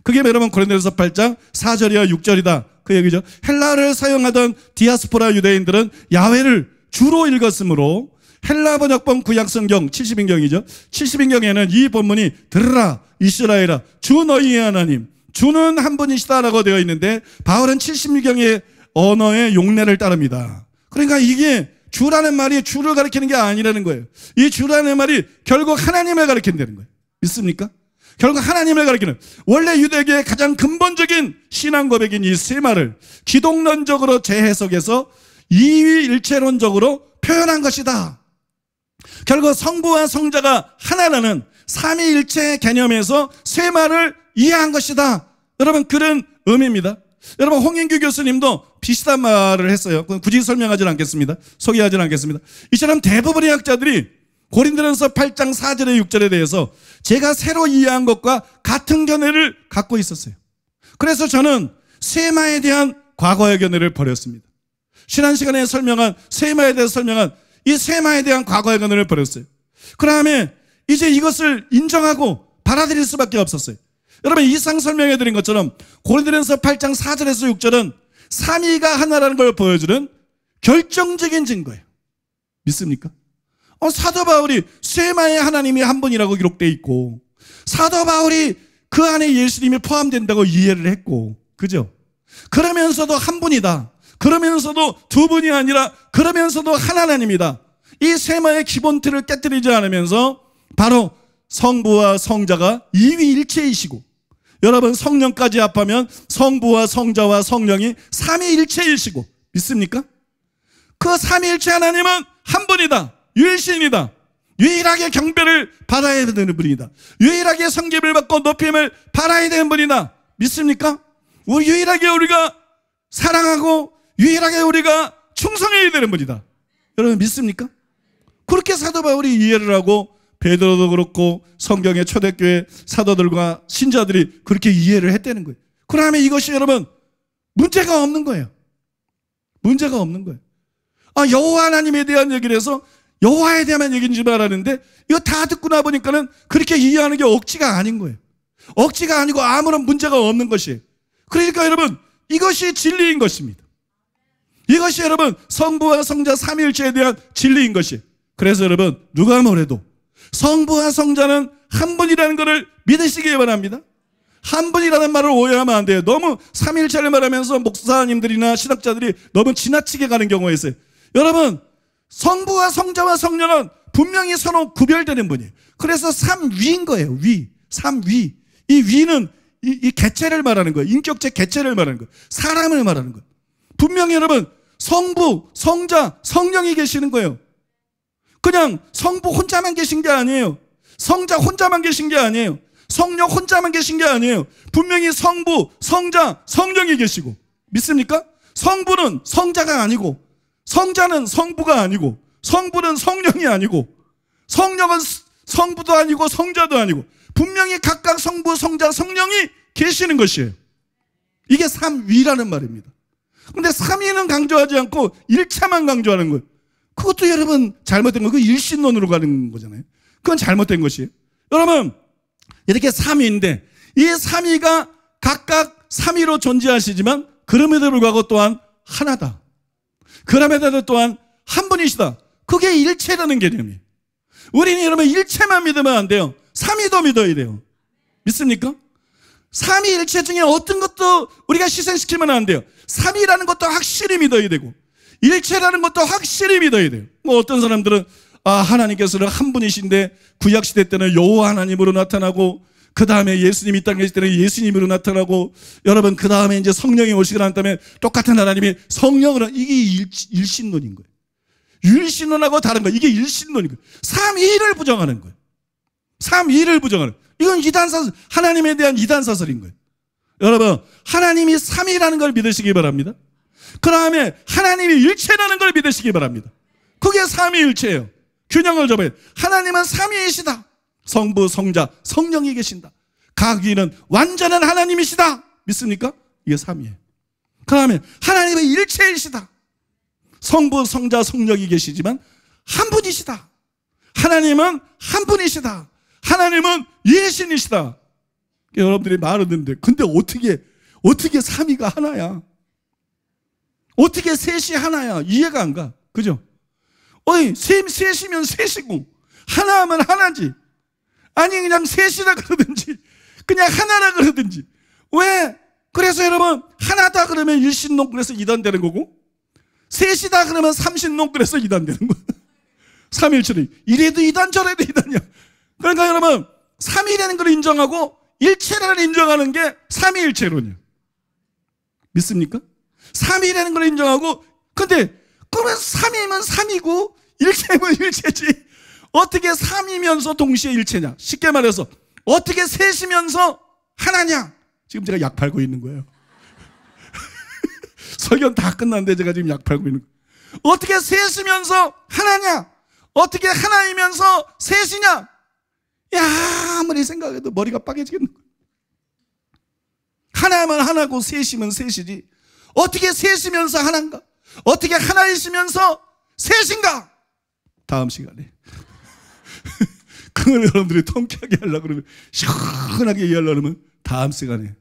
그게 여러분 고린도전서 8장 4절이야 6절이다. 그 얘기죠. 헬라어를 사용하던 디아스포라 유대인들은 야훼를 주로 읽었으므로 헬라 번역본 구약성경 70인경이죠. 70인경에는 이 본문이 들으라 이스라엘아 주 너희의 하나님 주는 한 분이시다라고 되어 있는데 바울은 70인경의 언어의 용례를 따릅니다. 그러니까 이게 주라는 말이 주를 가리키는 게 아니라는 거예요. 이 주라는 말이 결국 하나님을 가리킨다는 거예요. 믿습니까? 결국 하나님을 가리키는 원래 유대교의 가장 근본적인 신앙 고백인 이 쉐마를 기독론적으로 재해석해서 이위일체론적으로 표현한 것이다. 결국 성부와 성자가 하나라는 삼위일체 개념에서 쉐마를 이해한 것이다. 여러분 그런 의미입니다. 여러분 홍인규 교수님도 비슷한 말을 했어요. 굳이 설명하지는 않겠습니다. 소개하지는 않겠습니다. 이처럼 대부분의 학자들이 고린도전서 8장 4절에 6절에 대해서 제가 새로 이해한 것과 같은 견해를 갖고 있었어요. 그래서 저는 쉐마에 대한 과거의 견해를 버렸습니다. 지난 시간에 설명한 쉐마에 대해서 설명한 이 쉐마에 대한 과거의 견해를 버렸어요. 그 다음에 이제 이것을 인정하고 받아들일 수밖에 없었어요. 여러분 이상 설명해 드린 것처럼 고린도전서 8장 4절에서 6절은 삼위가 하나라는 걸 보여주는 결정적인 증거예요. 믿습니까? 사도 바울이 쉐마의 하나님이 한 분이라고 기록되어 있고 사도 바울이 그 안에 예수님이 포함된다고 이해를 했고 그죠? 그러면서도 한 분이다. 그러면서도 두 분이 아니라 그러면서도 한 하나님이다. 이 쉐마의 기본 틀을 깨뜨리지 않으면서 바로 성부와 성자가 이위일체이시고 여러분 성령까지 합하면 성부와 성자와 성령이 삼위일체이시고, 믿습니까? 그 삼위일체 하나님은 한 분이다. 유일신이다. 유일하게 경배를 받아야 되는 분이다. 유일하게 성김을 받고 높임을 받아야 되는 분이다. 믿습니까? 유일하게 우리가 사랑하고 유일하게 우리가 충성해야 되는 분이다. 여러분 믿습니까? 그렇게 사도 바울이 이해를 하고, 베드로도 그렇고 성경의 초대교회 사도들과 신자들이 그렇게 이해를 했다는 거예요. 그러면 이것이 여러분 문제가 없는 거예요. 문제가 없는 거예요. 여호와 하나님에 대한 얘기를 해서 여호와에 대한 얘기인 줄 알았는데, 이거 다 듣고 나 보니까는 그렇게 이해하는 게 억지가 아닌 거예요. 억지가 아니고 아무런 문제가 없는 것이에요. 그러니까 여러분 이것이 진리인 것입니다. 이것이 여러분 성부와 성자 삼위일체에 대한 진리인 것이에요. 그래서 여러분 누가 뭐래도 성부와 성자는 한 분이라는 것을 믿으시기 바랍니다. 한 분이라는 말을 오해하면 안 돼요. 너무 삼위일체를 말하면서 목사님들이나 신학자들이 너무 지나치게 가는 경우가 있어요. 여러분 성부와 성자와 성령은 분명히 서로 구별되는 분이에요. 그래서 삼위인 거예요. 위, 삼위. 이 위는 이 개체를 말하는 거예요. 인격체 개체를 말하는 거예요. 사람을 말하는 거예요. 분명히 여러분 성부, 성자, 성령이 계시는 거예요. 그냥 성부 혼자만 계신 게 아니에요. 성자 혼자만 계신 게 아니에요. 성령 혼자만 계신 게 아니에요. 분명히 성부, 성자, 성령이 계시고, 믿습니까? 성부는 성자가 아니고, 성자는 성부가 아니고, 성부는 성령이 아니고, 성령은 성부도 아니고 성자도 아니고, 분명히 각각 성부, 성자, 성령이 계시는 것이에요. 이게 삼위라는 말입니다. 근데 삼위는 강조하지 않고 일체만 강조하는 거예요. 그것도 여러분 잘못된 거예요. 그 일신론으로 가는 거잖아요. 그건 잘못된 것이에요. 여러분 이렇게 삼위인데, 이 삼위가 각각 삼위로 존재하시지만 그럼에도 불구하고 또한 하나다. 그럼에도 또한 한 분이시다. 그게 일체라는 개념이에요. 우리는 여러분 일체만 믿으면 안 돼요. 삼위도 믿어야 돼요. 믿습니까? 삼위일체 중에 어떤 것도 우리가 희생시키면 안 돼요. 삼위라는 것도 확실히 믿어야 되고, 일체라는 것도 확실히 믿어야 돼요. 어떤 사람들은 하나님께서는 한 분이신데 구약시대 때는 여호와 하나님으로 나타나고, 그 다음에 예수님이 이 땅에 계실 때는 예수님으로 나타나고, 여러분 그 다음에 이제 성령이 오시고 난 다음에 똑같은 하나님이 성령으로, 이게 일신론인 거예요. 일신론하고 다른 거예요. 이게 일신론인 거예요. 삼위를 부정하는 거예요. 삼위를 부정하는 거예요. 이건 이단사설, 하나님에 대한 이단사설인 거예요. 여러분 하나님이 삼위라는 걸 믿으시기 바랍니다. 그 다음에 하나님이 일체라는 걸 믿으시기 바랍니다. 그게 삼위일체예요. 균형을 잡아야 돼요. 하나님은 삼위이시다. 성부, 성자, 성령이 계신다. 각 위는 완전한 하나님이시다. 믿습니까? 이게 삼위예요. 그 다음에 하나님은 일체이시다. 성부, 성자, 성령이 계시지만 한 분이시다. 하나님은 한 분이시다. 하나님은 예신이시다. 여러분들이 말하는데, 근데 어떻게 삼위가 하나야? 어떻게 셋이 하나야? 이해가 안 가. 그죠? 셋이면 셋이고, 하나하면 하나지. 아니, 그냥 셋이라 그러든지, 그냥 하나라 그러든지. 왜? 그래서 여러분, 하나다 그러면 일신론, 그래서 이단되는 거고, 셋이다 그러면 삼신론, 그래서 이단되는 거야. 삼일체리. 이래도 이단, 저래도 이단이야. 그러니까 여러분, 삼위라는 걸 인정하고 일체라는 인정하는 게 삼위일체론이에요. 믿습니까? 삼위라는 걸 인정하고, 근데 그러면 삼위면 삼위고 일체면 일체지. 어떻게 삼위면서 동시에 일체냐? 쉽게 말해서 어떻게 셋이면서 하나냐? 지금 제가 약 팔고 있는 거예요. 설교 다 끝났는데 제가 지금 약 팔고 있는 거예요. 어떻게 셋이면서 하나냐? 어떻게 하나이면서 셋이냐? 야, 아무리 생각해도 머리가 빠개지겠는 거예요. 하나면 하나고 셋이면 셋이지. 어떻게 셋이면서 하나인가? 어떻게 하나이시면서 셋인가? 다음 시간에. 그걸 여러분들이 통쾌하게 하려고 그러면, 시원하게 이해하려고 그러면 다음 시간에,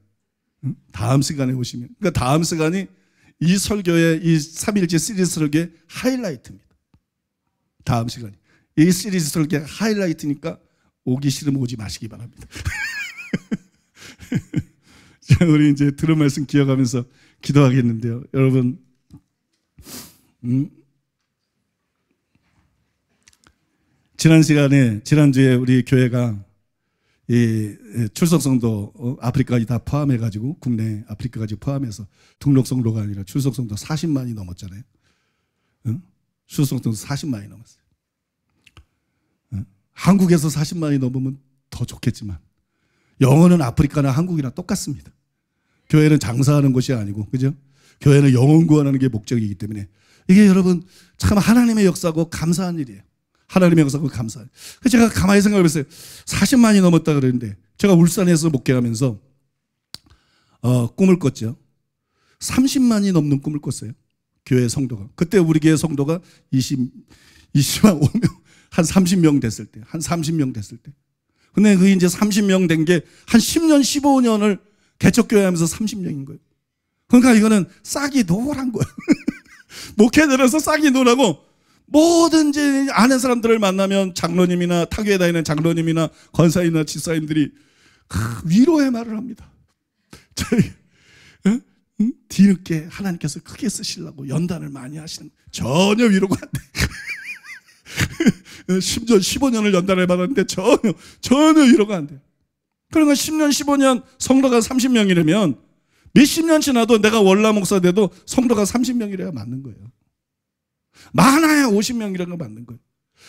다음 시간에 오시면. 그러니까 다음 시간이 이 설교의 이 3일째 시리즈 설교의 하이라이트입니다. 다음 시간이. 이 시리즈 설교의 하이라이트니까 오기 싫으면 오지 마시기 바랍니다. 자, 우리 이제 들은 말씀 기억하면서 기도하겠는데요. 여러분, 지난주에 우리 교회가 출석성도 아프리카까지 다 포함해가지고 국내 아프리카까지 포함해서 등록성도가 아니라 출석성도 40만이 넘었잖아요. 출석성도 40만이 넘었어요. 한국에서 40만이 넘으면 더 좋겠지만 영어는 아프리카나 한국이나 똑같습니다. 교회는 장사하는 것이 아니고, 그죠? 교회는 영혼 구원하는 게 목적이기 때문에 이게 여러분 참 하나님의 역사고 감사한 일이에요. 하나님의 역사고 감사한 일. 그래서 제가 가만히 생각해봤어요. 40만이 넘었다 그랬는데 제가 울산에서 목회하면서 꿈을 꿨죠. 30만이 넘는 꿈을 꿨어요. 교회 성도가. 그때 우리 교회 성도가 20만 5명, 한 30명 됐을 때, 한 30명 됐을 때. 근데 그 이제 30명 된 게 한 10년, 15년을 개척교회 하면서 30명인 거예요. 그러니까 이거는 싹이 노란 거예요. 목회들에서 싹이 노라고 뭐든지 아는 사람들을 만나면 장로님이나 타교에 다니는 장로님이나 권사님이나 지사님들이 위로의 말을 합니다. 저희 뒤늦게 하나님께서 크게 쓰시려고 연단을 많이 하시는 전혀 위로가 안 돼. 10년, 15년을 연단을 받았는데 전혀 위로가 안 돼. 그러니까 10년, 15년 성도가 30명이라면 몇십 년 지나도 내가 월남 목사 돼도 성도가 30명이래야 맞는 거예요. 많아야 50명이라는 거 맞는 거예요.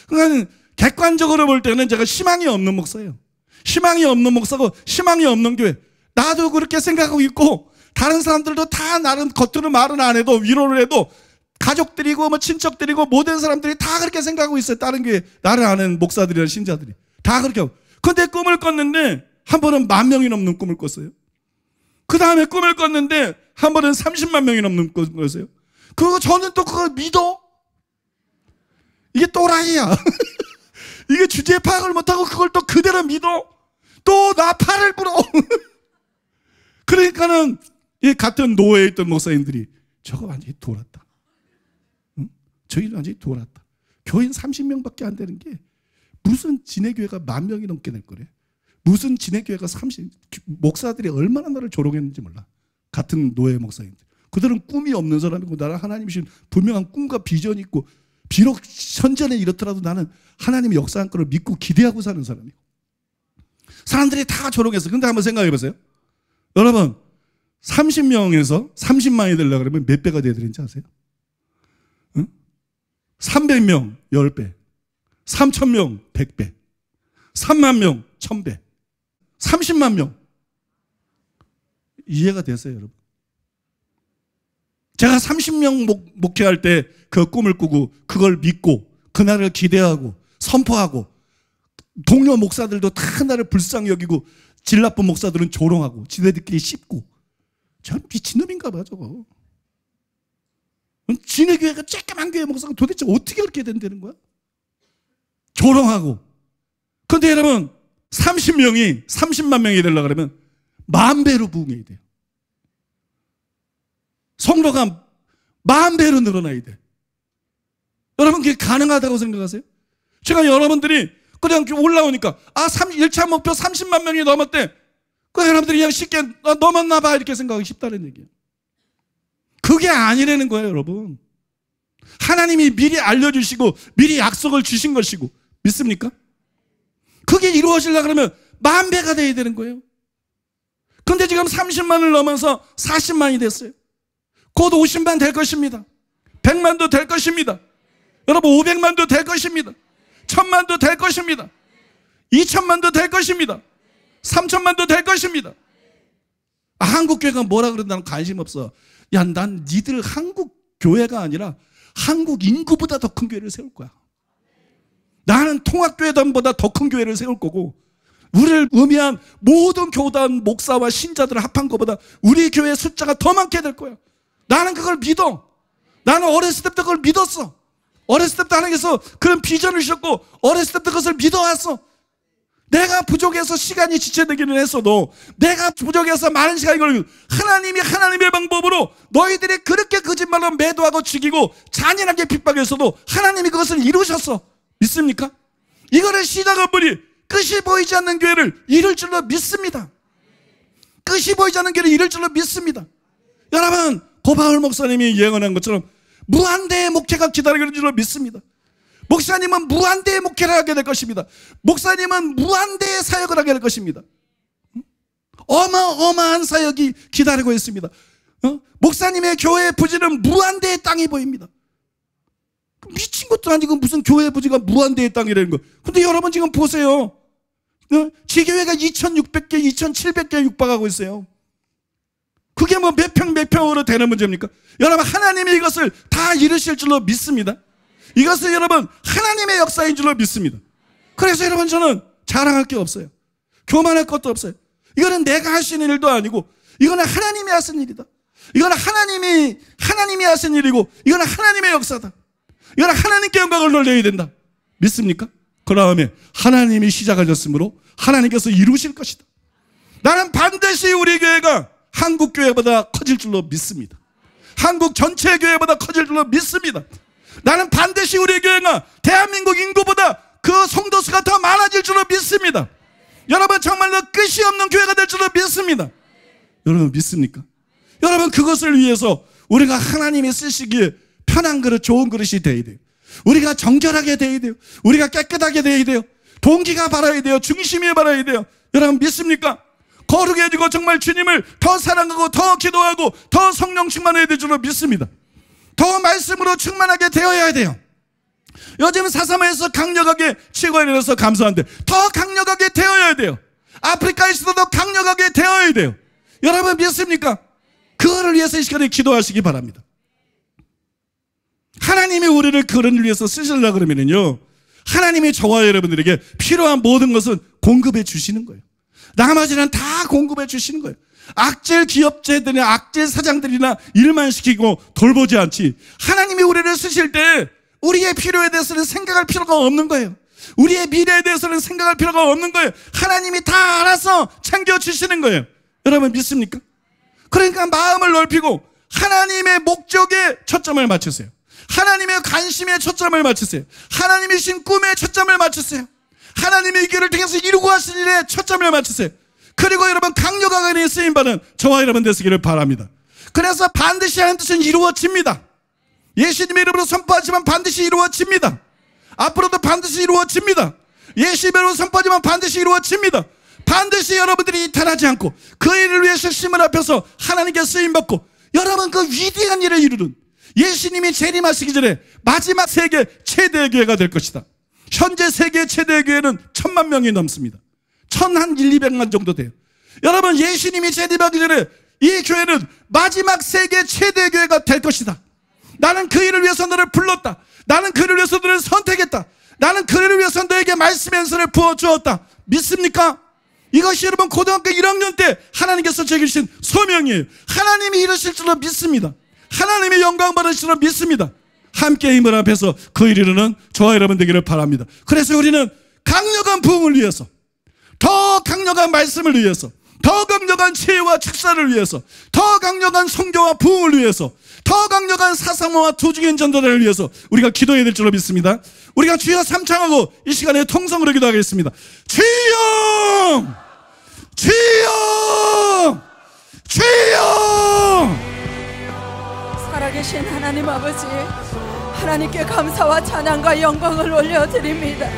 그러니까 객관적으로 볼 때는 제가 희망이 없는 목사예요. 희망이 없는 목사고 희망이 없는 교회. 나도 그렇게 생각하고 있고 다른 사람들도 다 나름 겉으로 말은 안 해도 위로를 해도 가족들이고 뭐 친척들이고 모든 사람들이 다 그렇게 생각하고 있어요. 다른 교회 나를 아는 목사들이나 신자들이 다 그렇게 하고. 근데 꿈을 꿨는데 한 번은 10,000명이 넘는 꿈을 꿨어요. 그 다음에 꿈을 꿨는데 한 번은 30만 명이 넘는 꿈을 꿨어요. 그리고 저는 또 그걸 믿어? 이게 또라이야. 이게 주제 파악을 못하고 그걸 또 그대로 믿어? 또 나 팔을 불어. 그러니까는 이 같은 노예에 있던 목사님들이 저거 완전히 돌았다. 응? 저기 완전히 돌았다. 교인 30명밖에 안 되는 게 무슨 진해교회가 10,000명이 넘게 될 거래. 무슨 진해교회가 목사들이 얼마나 나를 조롱했는지 몰라. 같은 노예 목사님들. 그들은 꿈이 없는 사람이고 나는 하나님이신 분명한 꿈과 비전이 있고 비록 현재는 이렇더라도 나는 하나님의 역사한 거를 믿고 기대하고 사는 사람이고. 사람들이 다 조롱했어. 근데 한번 생각해 보세요. 여러분 30명에서 30만이 되려고 그러면 몇 배가 돼야 되는지 아세요? 응? 300명 10배, 3,000명 100배, 3만 명 1,000배, 30만 명. 이해가 됐어요, 여러분? 제가 30명 목회할 때 그 꿈을 꾸고 그걸 믿고 그날을 기대하고 선포하고 동료 목사들도 다 나를 불쌍히 여기고 질 나쁜 목사들은 조롱하고 지네들끼리 씹고. 전 미친놈인가 봐 저거. 지네 교회가 쬐끄만 교회 목사가 도대체 어떻게 그렇게 된다는 거야? 조롱하고. 그런데 여러분 30명이 30만 명이 되려고 그러면 10,000배로 부흥해야 돼요. 성도가 10,000배로 늘어나야 돼. 여러분 그게 가능하다고 생각하세요? 제가 여러분들이 그냥 올라오니까 1차 목표 30만 명이 넘었대. 그 여러분들이 그냥 쉽게 넘었나 봐 이렇게 생각하기 쉽다는 얘기예요. 그게 아니라는 거예요, 여러분. 하나님이 미리 알려주시고 미리 약속을 주신 것이고 믿습니까? 그게 이루어지려고 그러면 10,000배가 돼야 되는 거예요. 그런데 지금 30만을 넘어서 40만이 됐어요. 곧 50만 될 것입니다. 100만도 될 것입니다. 여러분 500만도 될 것입니다. 1,000만도 될 것입니다. 2,000만도 될 것입니다. 3,000만도 될 것입니다. 한국교회가 뭐라 그러는데 나는 관심 없어. 야, 난 니들 한국 교회가 아니라 한국 인구보다 더 큰 교회를 세울 거야. 나는 통합교회단보다 더 큰 교회를 세울 거고 우리를 의미한 모든 교단 목사와 신자들을 합한 것보다 우리 교회 숫자가 더 많게 될 거야. 나는 그걸 믿어. 나는 어렸을 때부터 그걸 믿었어. 어렸을 때부터 하나님께서 그런 비전을 주셨고 어렸을 때부터 그것을 믿어왔어. 내가 부족해서 시간이 지체되기는 했어도 내가 부족해서 많은 시간이 걸리고 하나님이 하나님의 방법으로 너희들이 그렇게 거짓말로 매도하고 죽이고 잔인하게 핍박했어도 하나님이 그것을 이루셨어. 믿습니까? 이거를 시작한 분이 끝이 보이지 않는 교회를 이룰 줄로 믿습니다. 끝이 보이지 않는 교회를 이룰 줄로 믿습니다. 여러분 고바울 목사님이 예언한 것처럼 무한대의 목회가 기다리는 줄로 믿습니다. 목사님은 무한대의 목회를 하게 될 것입니다. 목사님은 무한대의 사역을 하게 될 것입니다. 어마어마한 사역이 기다리고 있습니다. 목사님의 교회의 부지는 무한대의 땅이 보입니다. 미친 것도 아니고 무슨 교회 부지가 무한대의 땅이라는 거. 근데 여러분 지금 보세요. 지교회가 2600개, 2700개 육박하고 있어요. 그게 뭐 몇 평으로 되는 문제입니까? 여러분, 하나님이 이것을 다 이루실 줄로 믿습니다. 이것은 여러분 하나님의 역사인 줄로 믿습니다. 그래서 여러분, 저는 자랑할 게 없어요. 교만할 것도 없어요. 이거는 내가 할 수 있는 일도 아니고, 이거는 하나님이 하신 일이다. 이거는 하나님이 하신 일이고, 이거는 하나님의 역사다. 이거는 하나님께 영광을 돌려야 된다. 믿습니까? 그 다음에 하나님이 시작하셨으므로 하나님께서 이루실 것이다. 나는 반드시 우리 교회가 한국 교회보다 커질 줄로 믿습니다. 한국 전체 교회보다 커질 줄로 믿습니다. 나는 반드시 우리 교회가 대한민국 인구보다 그 성도수가 더 많아질 줄로 믿습니다. 여러분, 정말로 끝이 없는 교회가 될 줄로 믿습니다. 여러분, 믿습니까? 여러분, 그것을 위해서 우리가 하나님이 쓰시기에 편한 그릇, 좋은 그릇이 되어야 돼요. 우리가 정결하게 되어야 돼요. 우리가 깨끗하게 되어야 돼요. 동기가 바라야 돼요. 중심이 바라야 돼요. 여러분, 믿습니까? 거룩해지고 정말 주님을 더 사랑하고 더 기도하고 더 성령 충만해야 될 줄로 믿습니다. 더 말씀으로 충만하게 되어야 돼요. 요즘 사사마에서 강력하게 치고 일어나서 감사한데 더 강력하게 되어야 돼요. 아프리카에서도 더 강력하게 되어야 돼요. 여러분, 믿습니까? 그거를 위해서 이 시간에 기도하시기 바랍니다. 하나님이 우리를 그런 일 위해서 쓰시려고 그러면요, 하나님이 저와 여러분들에게 필요한 모든 것은 공급해 주시는 거예요. 나머지는 다 공급해 주시는 거예요. 악질 기업체들이나 악질 사장들이나 일만 시키고 돌보지 않지, 하나님이 우리를 쓰실 때 우리의 필요에 대해서는 생각할 필요가 없는 거예요. 우리의 미래에 대해서는 생각할 필요가 없는 거예요. 하나님이 다 알아서 챙겨주시는 거예요. 여러분, 믿습니까? 그러니까 마음을 넓히고 하나님의 목적에 초점을 맞추세요. 하나님의 관심에 초점을 맞추세요. 하나님이 신 꿈에 초점을 맞추세요. 하나님의 길을 통해서 이루고 하실 일에 초점을 맞추세요. 그리고 여러분, 강력하게 쓰임받은 저와 여러분 되시기를 바랍니다. 그래서 반드시 하는 뜻은 이루어집니다. 예수님의 이름으로 선포하지만 반드시 이루어집니다. 앞으로도 반드시 이루어집니다. 예수님의 이름으로 선포하지만 반드시 이루어집니다. 반드시 여러분들이 이탈하지 않고 그 일을 위해서 심을 앞에서 하나님께 쓰임받고 여러분 그 위대한 일을 이루는 예수님이 재림하시기 전에 마지막 세계 최대의 교회가 될 것이다. 현재 세계 최대의 교회는 1000만 명이 넘습니다. 1,200만 정도 돼요. 여러분, 예수님이 재림하기 전에 이 교회는 마지막 세계 최대의 교회가 될 것이다. 나는 그 일을 위해서 너를 불렀다. 나는 그 일을 위해서 너를 선택했다. 나는 그 일을 위해서 너에게 말씀의 은사를 부어주었다. 믿습니까? 이것이 여러분 고등학교 1학년 때 하나님께서 제게 주신 소명이에요. 하나님이 이루실 줄로 믿습니다. 하나님이 영광 받으실 줄로 믿습니다. 함께 힘을 합해서 그 일 이루는 저와 여러분 되기를 바랍니다. 그래서 우리는 강력한 부흥을 위해서, 더 강력한 말씀을 위해서, 더 강력한 치유와 축사를 위해서, 더 강력한 성교와 부흥을 위해서, 더 강력한 사상화와 두중인 전도를 위해서 우리가 기도해야 될 줄로 믿습니다. 우리가 주여 삼창하고 이 시간에 통성으로 기도하겠습니다. 주여! 주여! 주여! 살아계신 하나님 아버지, 하나님께 감사와 찬양과 영광을 올려드립니다.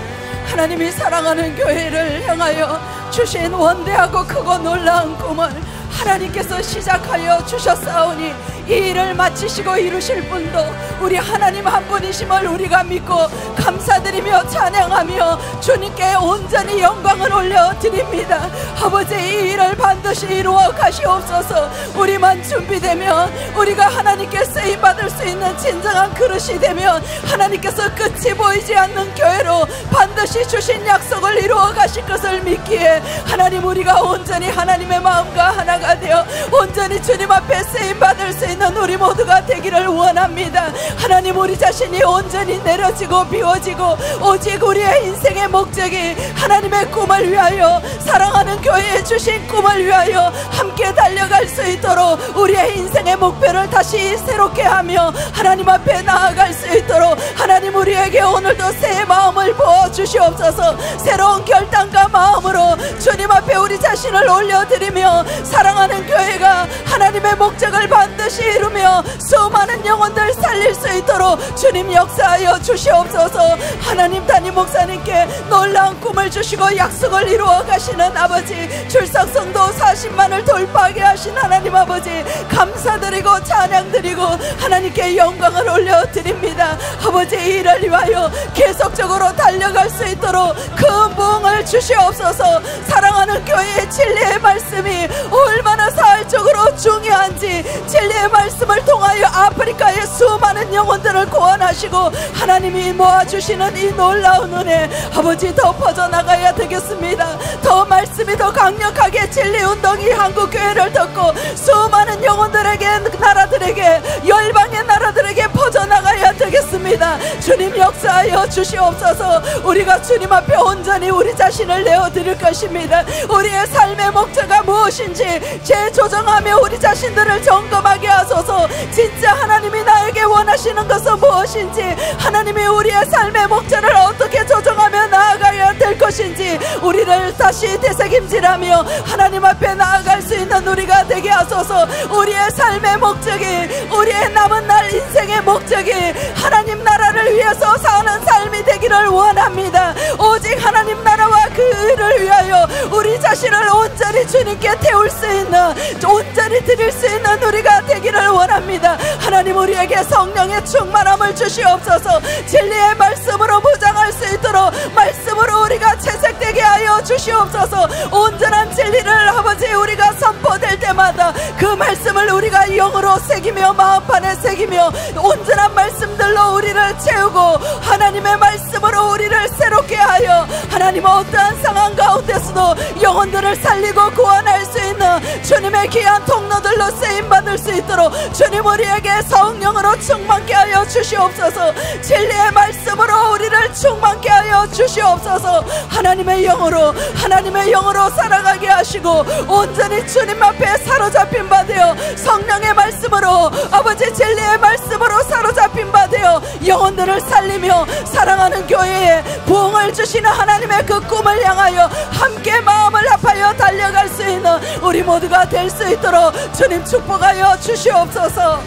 하나님이 사랑하는 교회를 향하여 주신 원대하고 크고 놀라운 꿈을 하나님께서 시작하여 주셨사오니 이 일을 마치시고 이루실 분도 우리 하나님 한 분이심을 우리가 믿고 감사드리며 찬양하며 주님께 온전히 영광을 올려드립니다. 아버지, 이 일을 반드시 이루어 가시옵소서. 우리만 준비되면 우리가 하나님께 쓰임받을 수 있는 진정한 그릇이 되면 하나님께서 끝이 보이지 않는 교회로 반드시 주신 약속을 이루어 가실 것을 믿기에 하나님, 우리가 온전히 하나님의 마음과 하나가 되어 온전히 주님 앞에 쓰임받을 수 있는 우리 모두가 되기를 원합니다. 하나님, 우리 자신이 온전히 내려지고 비워지고 오직 우리의 인생의 목적이 하나님의 꿈을 위하여, 사랑하는 교회에 주신 꿈을 위하여 함께 달려갈 수 있도록 우리의 인생의 목표를 다시 새롭게 하며 붙잡으며 하나님 앞에 나아갈 수 있도록 하나님 우리에게 오늘도 새 마음을 부어주시옵소서. 새로운 결단과 마음으로 주님 앞에 우리 자신을 올려드리며 사랑하는 교회가 하나님의 목적을 반드시 이루며 수많은 영혼들 살릴 수 있도록 주님 역사하여 주시옵소서. 하나님 담임 목사님께 놀라운 꿈을 주시고 약속을 이루어 가시는 아버지, 출석성도 40만을 돌파하게 하신 하나님 아버지 감사드리고 찬양드리고 하나님께 영광을 올려드립니다. 아버지, 이를 위하여 계속적으로 달려갈 수 있도록 그 부흥을 주시옵소서. 사랑하는 교회의 진리의 말씀이 얼마나 사회적으로 중요한지 진리의 말씀을 통하여 아프리카의 수많은 영혼들을 구원하시고 하나님이 모아주시는 이 놀라운 은혜 아버지 더 퍼져나가야 되겠습니다. 더 말씀이 더 강력하게 진리운동이 한국교회를 덮고 수많은 영혼들에게, 나라들에게, 열방의 나라들에게 퍼져나가야 되겠습니다. 주님 역사하여 주시옵소서. 우리가 주님 앞에 온전히 우리 자신을 내어드릴 것입니다. 우리의 삶의 목적가 무엇인지 재조정하며 우리 자신들을 점검하게 하소서. 진짜 하나님이 나에게 원하시는 것은 무엇인지, 하나님이 우리의 삶의 목적을 어떻게 조정하며 나아가야 될 것인지 우리를 다시 되새김질하며 하나님 앞에 나아갈 수 있는 우리가 되게 하소서. 우리의 삶의 목적이, 우리의 남은 날 인생의 목적이 하나님 나라를 위해서 사는 삶이 되기를 원합니다. 오직 하나님 나라와 그 의를 위하여 우리 자신을 온전히 주님께 태울 수 있는, 온전히 드릴 수 있는 우리가 되기를 원합니다. 하나님 우리에게 성령의 충만함을 주시옵소서. 진리의 말씀으로 무장할 수 있도록 말씀으로 우리가 채색되게 하여 주시옵소서. 온전한 진리를 아버지 우리가 선포될 때마다 그 말씀을 우리가 영으로 새기며 마음판에 새기며 온전한 말씀들로 우리를 채우고 하나님의 말씀으로 우리를 새롭게 하여 하나님 어떠한 상황 가운데서도 영혼들을 살리고 구원할 수 있는 주님의 귀한 통로들로 쓰임받을 수 있도록 주님 우리에게 성령으로 충만케 하여 주시옵소서. 진리의 말씀으로 우리를 충만케 하여 주시옵소서. 하나님의 영으로 살아가게 하시고 온전히 주님 앞에 사로잡힌 바 되어 성령의 말씀으로 아버지 진리의 말씀으로 사로잡힌 바 되어 영혼들을 살리며 사랑하는 교회에 부흥을 주시는 하나님의 그 꿈을 향하여 함께 마음을 합하여 달려갈 수 있는 우리 모두가 될 수 있도록 주님 축복하여 주시옵소서.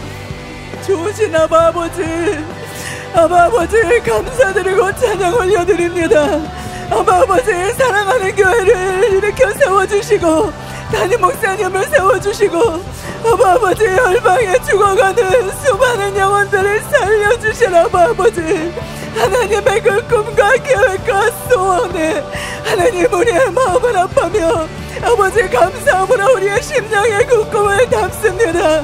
좋으신 아버지, 아버지 감사드리고 찬양 올려드립니다. 아버지 사랑하는 교회를 일으켜 세워주시고 담임 목사님을 세워주시고 아버지 열방에 죽어가는 수많은 영혼들을 살려주신 아버지, 하나님의 그 꿈과 계획과 소원에 하나님 우리의 마음을 아파며 아버지 감사함으로 우리의 심령의 그 꿈을 담습니다.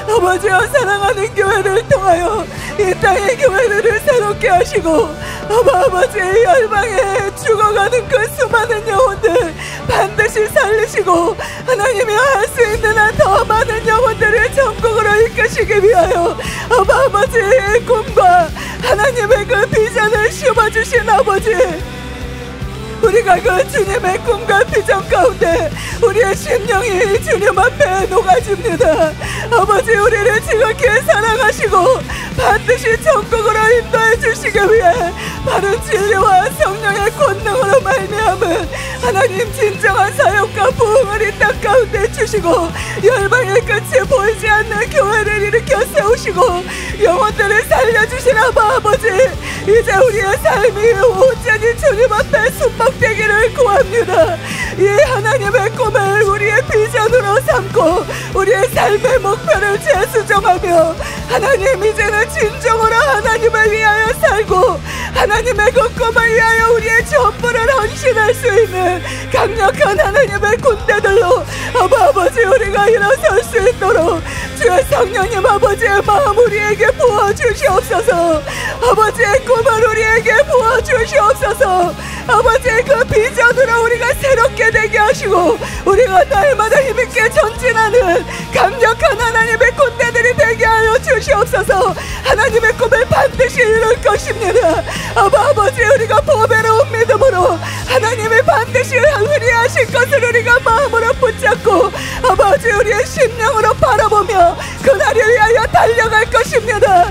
아버지와 사랑하는 교회를 통하여 이 땅의 교회들을 새롭게 하시고 아버지 열방에 죽어가는 그 수많은 영혼들 반드시 살리시고 하나님이 할 수 있는 한 더 많은 영혼들을 천국으로 이끄시기 위하여 아버지의 꿈과 하나님의 그 비전을 심어주신 아버지, 우리가 그 주님의 꿈과 비전 가운데 우리의 심령이 주님 앞에 녹아집니다. 아버지 우리를 지극히 사랑하시고 반드시 천국으로 인도해 주시기 위해 바른 진리와 성령의 권능으로 말미암은 하나님 진정한 사역과 부흥을 이 땅 가운데 주시고 열방의 끝이 보이지 않는 교회를 일으켜 세우시고 영혼들을 살려주신 아버지, 이제 우리의 삶이 온전히 주님 앞에 순복되기를 구합니다. 이 하나님의 꿈을 우리의 비전으로 삼고 우리의 삶의 목표를 재수정하며 하나님 이제는 진정으로 하나님을 위하여 살고 하나님의 그 꿈을 위하여 우리의 전부를 헌신할 수 있는 강력한 하나님의 군대들로 아버지 우리가 일어설 수 있도록 주의 성령님 아버지의 마음 우리에게 부어주시옵소서. 아버지의 꿈을 우리에게 부어주시옵소서. 아버지의 그 비전으로 우리가 새롭게 되게 하시고 우리가 날마다 힘있게 전진하는 강력한 하나님의 군대들이 되게 하여 주시옵소서. 하나님의 꿈을 반드시 이룰 것입니다. 아버지 우리가 보배로운 믿음으로 하나님이 반드시 의리하실 것을 우리가 마음으로 붙잡고 아버지 우리의 심령으로 바라보며 그날을 위하여 달려갈 것입니다.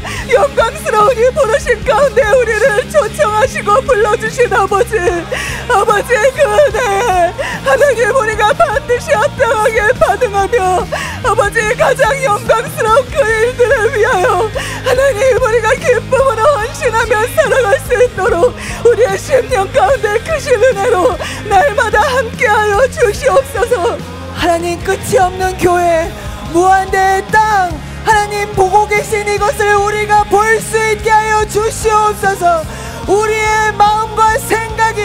어려우신 가운데 우리를 초청하시고 불러주신 아버지의 그 은혜 하나님 우리가 반드시 합당하게 반응하며 아버지의 가장 영광스러운 그 일들을 위하여 하나님 우리가 기쁨으로 헌신하며 살아갈 수 있도록 우리의 심령 가운데 크신 은혜로 날마다 함께하여 주시옵소서. 하나님 끝이 없는 교회 무한대의 땅 하나님 보고 계신 이것을 우리가 볼 수 있게 하여 주시옵소서. 우리의 마음과 생각이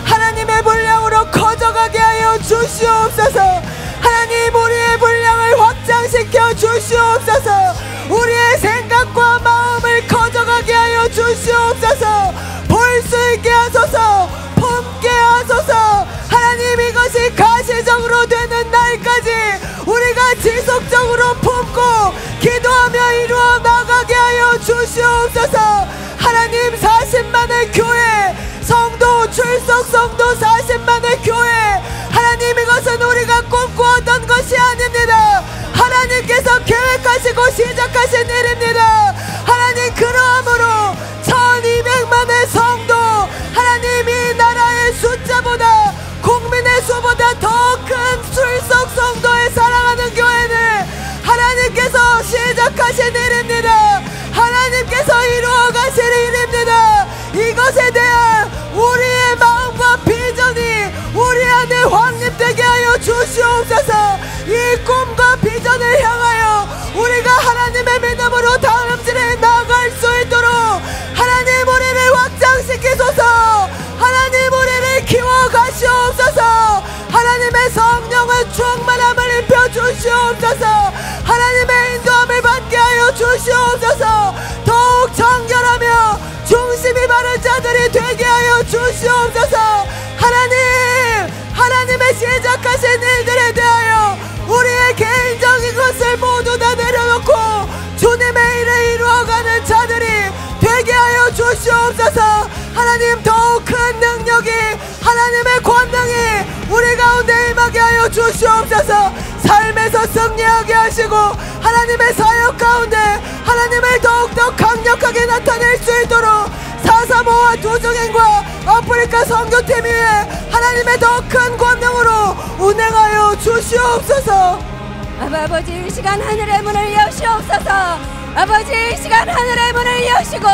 하나님의 분량으로 커져가게 하여 주시옵소서. 하나님 우리의 분량을 확장시켜 주시옵소서. 우리의 생각과 마음을 커져가게 하여 주시옵소서. 볼 수 있게 하소서. 품게 하소서. 하나님 이것이 가시적으로 되는 날까지 우리가 지속적으로 품고 기도하며 이루어 나가게 하여 주시옵소서. 하나님 40만의 교회 성도 출석 성도 40만의 교회 하나님 이것은 우리가 꿈꾸었던 것이 아닙니다. 하나님께서 계획하시고 시작하신 일입니다. 하나님 그러함으로 1200만의 성도 하나님 이 나라의 숫자보다 국민의 수보다 더 큰 출석 성도의 사랑하는 교회는 하나님께서 시작하신 일입니다. 하나님께서 이루어 가실 일입니다. 이것에 대한 우리의 마음과 비전이 우리 안에 확립되게 하여 주시옵소서. 이 꿈과 비전을 향하여 우리가 하나님의 믿음으로 다음 질에 나아갈 수 있도록 하나님 우리를 확장시키소서. 하나님 우리를 키워가시옵소서. 하나님의 성령의 충만함을 입혀주시옵소서. 하나님의 인도함을 받게 하여 주시옵소서. 더욱 정결하며 중심이 바른 자들이 되게 하여 주시옵소서. 하나님의 시작하신 일들에 대하여 우리의 개인적인 것을 모두 다 내려놓고 주님의 일을 이루어가는 자들이 되게 하여 주시옵소서. 하나님 더욱 큰 능력이 하나님의 권능이 우리 가운데 임하게 하여 주시옵소서. 삶에서 승리하게 하시고 하나님의 사역 가운데 하나님을 더욱더 강력하게 나타낼 수 있도록 435와 도정행과 아프리카 선교팀 위에 하나님의 더 큰 권능으로 운행하여 주시옵소서. 아버지 이 시간 하늘의 문을 여시옵소서. 아버지 이 시간 하늘의 문을 여시고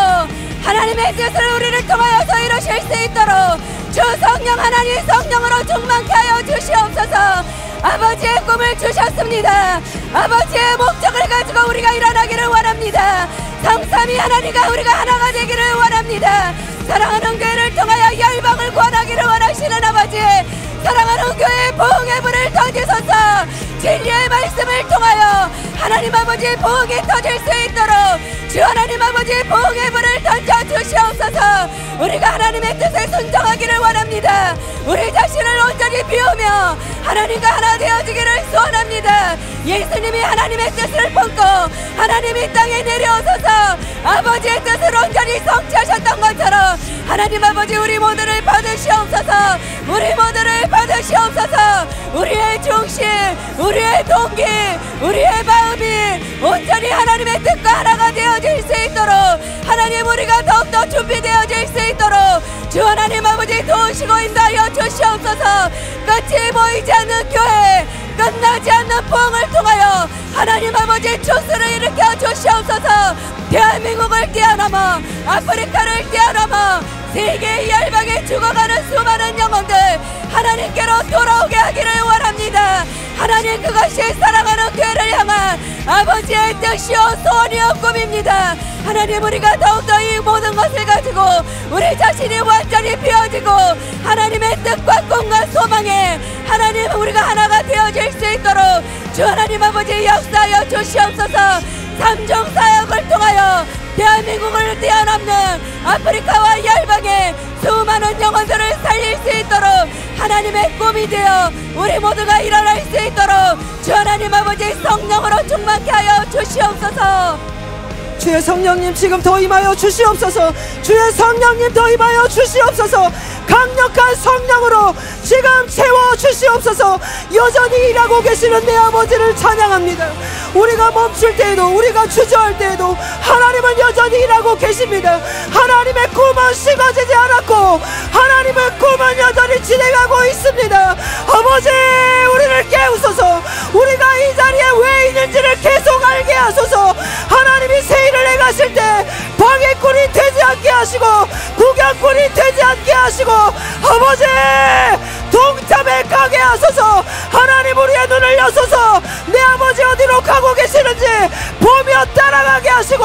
하나님의 뜻을 우리를 통하여서 이루실 수 있도록 주 성령 하나님 성령으로 충만케 하여 주시옵소서. 아버지의 꿈을 주셨습니다. 아버지의 목적을 가지고 우리가 일어나기를 원합니다. 성삼위 하나님과 우리가 하나가 되기를 원합니다. 사랑하는 교회를 통하여 열방을 구원하기를 원하시는 아버지, 사랑하는 교회의 부흥의 불을 던지소서. 진리의 말씀을 통하여 하나님 아버지 부흥이 터질 수 있도록 주 하나님 아버지 부흥의 불을 던져주시옵소서. 우리가 하나님의 뜻에 순종하기를 원합니다. 우리 자신을 온전히 비우며 하나님과 하나 되어지기를 소원합니다. 예수님이 하나님의 뜻을 품고 하나님이 땅에 내려오셔서 아버지의 뜻을 온전히 성취하셨던 것처럼 하나님 아버지 우리 모두를 받으시옵소서. 우리 모두를 받으시옵소서. 우리의 중심, 우리의 동기, 우리의 마음이 온전히 하나님의 뜻과 하나가 되어질 수 있도록 하나님 우리가 더욱더 준비되어질 수 있도록 주 하나님 아버지 도우시고 인도하여 주시옵소서. 끝이 보이지 않는 교회, 끝나지 않는 부흥을 통하여 하나님 아버지 추수를 일으켜 주시옵소서. 대한민국을 뛰어넘어 아프리카를 뛰어넘어 세계 열방에 죽어가는 수많은 영혼들 하나님께로 돌아오게 하기를 원합니다. 하나님 그것이 사랑하는 교회를 향한 아버지의 뜻이요 소원이요 꿈입니다. 하나님 우리가 더욱더 이 모든 것을 가지고 우리 자신이 완전히 비워지고 하나님의 뜻과 꿈과 소망에 하나님 우리가 하나가 되어질 수 있도록 주 하나님 아버지 역사하여 주시옵소서. 삼종 사역을 통하여 대한민국을 뛰어넘는 아프리카와 열방의 수많은 영혼들을 살릴 수 있도록 하나님의 꿈이 되어 우리 모두가 일어날 수 있도록 주 하나님 아버지 성령으로 충만케 하여 주시옵소서. 주의 성령님 지금 더 임하여 주시옵소서. 주의 성령님 더 임하여 주시옵소서. 강력한 성령으로 지금 채워주시옵소서. 여전히 일하고 계시는 내 아버지를 찬양합니다. 우리가 멈출 때에도, 우리가 주저할 때에도 하나님은 여전히 일하고 계십니다. 하나님의 꿈은 식어지지 않았고 하나님의 꿈은 여전히 진행하고 있습니다. 아버지, 우리를 깨우소서. 우리가 이 자리에 왜 있는지를 계속 알게 하소서. 하나님이 새 일을 행하실 때 방해꾼이 되지 않게 하시고 구경꾼이 되지 않게 하시고 아버지, 동참에 가게 하소서. 하나님, 우리의 눈을 여소서. 내 아버지 어디로 가고 계시는지 보며 따라가게 하시고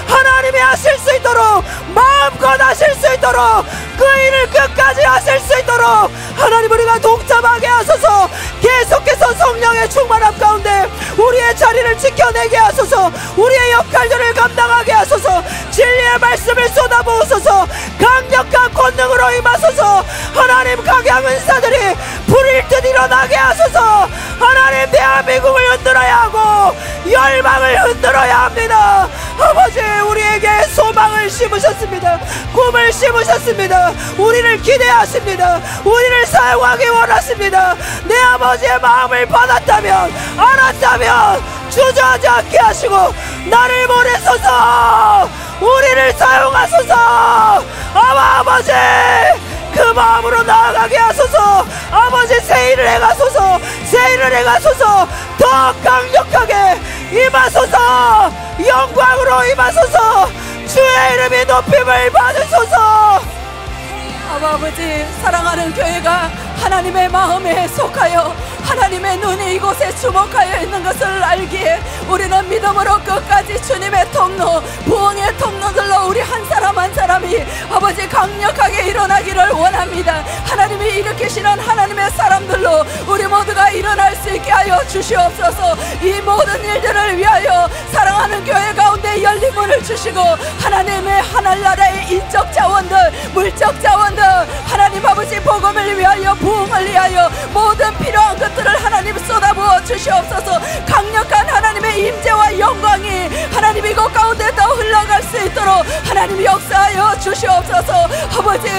하나님이 하실 수 있도록, 마음껏 하실 수 있도록, 그 일을 끝까지 하실 수 있도록 하나님, 우리가 동참하게 하소서. 계속해서 성령의 충만함 가운데 우리의 자리를 지켜내게 하소서. 우리의 역할들을 감당하게 하소서. 진리의 말씀을 쏟아부으소서. 강력한 권능으로 임하소서. 하나님, 각양 은사들이 불일 듯 일어나게 하소서. 하나님, 대한민국을 흔들어야 하고 열방을 흔들어야 합니다. 아버지, 우리에게 소망을 심으셨습니다. 꿈을 심으셨습니다. 우리를 기대하십니다. 우리를 사용하기 원하십니다. 내 아버지의 마음을 받았다면, 알았다면 주저하지 않게 하시고 나를 보내소서. 우리를 사용하소서. 아버지, 그 마음으로 나아가게 하소서. 아버지, 새 일을 행하소서. 새 일을 행하소서. 더 강력하게 임하소서. 영광으로 임하소서. 주의 이름이 높임을 받으소서. 아버지, 사랑하는 교회가 하나님의 마음에 속하여 하나님의 눈이 이곳에 주목하여 있는 것을 알기에 우리는 믿음으로 끝까지 주님의 통로, 부흥의 통로들로 우리 한 사람 한 사람이 아버지 강력하게 일어나기를 원합니다. 하나님이 일으키시는 하나님의 사람들로 우리 모두가 일어날 수 있게 하여 주시옵소서. 이 모든 일들을 위하여 사랑하는 교회 가운데 열린 문을 주시고 하나님의 하늘나라의 인적 자원들, 물적 자원들, 하나님 아버지 복음을 위하여, 부흥을 위하여 모든 필요한 것들을 하나님 쏟아부어 주시옵소서. 강력한 하나님의 임재와 영광이 하나님 이곳 가운데 더 흘러갈 수 있도록 하나님 역사하여 주시옵소서. 아버지,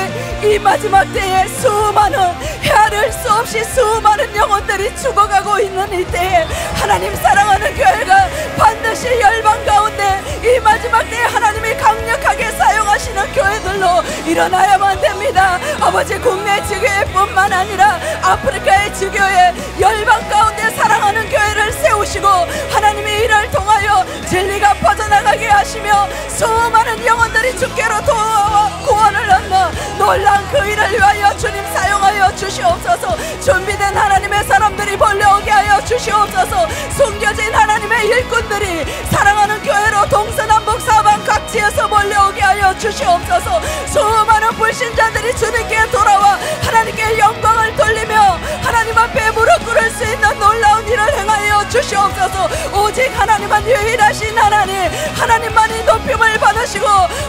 이 마지막 때에 수많은, 헤아릴 수 없이 수많은 영혼들이 죽어가고 있는 이 때에 하나님, 사랑하는 교회가 반드시 열방 가운데 이 마지막 때에 하나님이 강력하게 사용하시는 교회들로 일어나야만 됩니다. 아버지, 국내 지교회뿐만 아니라 아프리카의 지교회, 열방 가운데 사랑하는 교회를 세우시고 하나님의 일을 통하여 진리가 퍼져나가게 하시며 수많은 영혼들이 주께로 돌아와 구원을 얻는 놀라운 그 일을 위하여 주님 사용하여 주시옵소서. 준비된 하나님의 사람들이 몰려오게 하여 주시옵소서. 숨겨진 하나님의 일꾼들이 사랑하는 교회로 동서남북 사방 각지에서 몰려오게 하여 주시옵소서. 수많은 불신자들이 주님께 돌아와 하나님께 영광을 돌리며 하나님 앞에 무릎 꿇을 수 있는 놀라운 일을 행하여 주시옵소서. 오직 하나님만 유일하신 하나님, 하나님만이 높임을 받으시고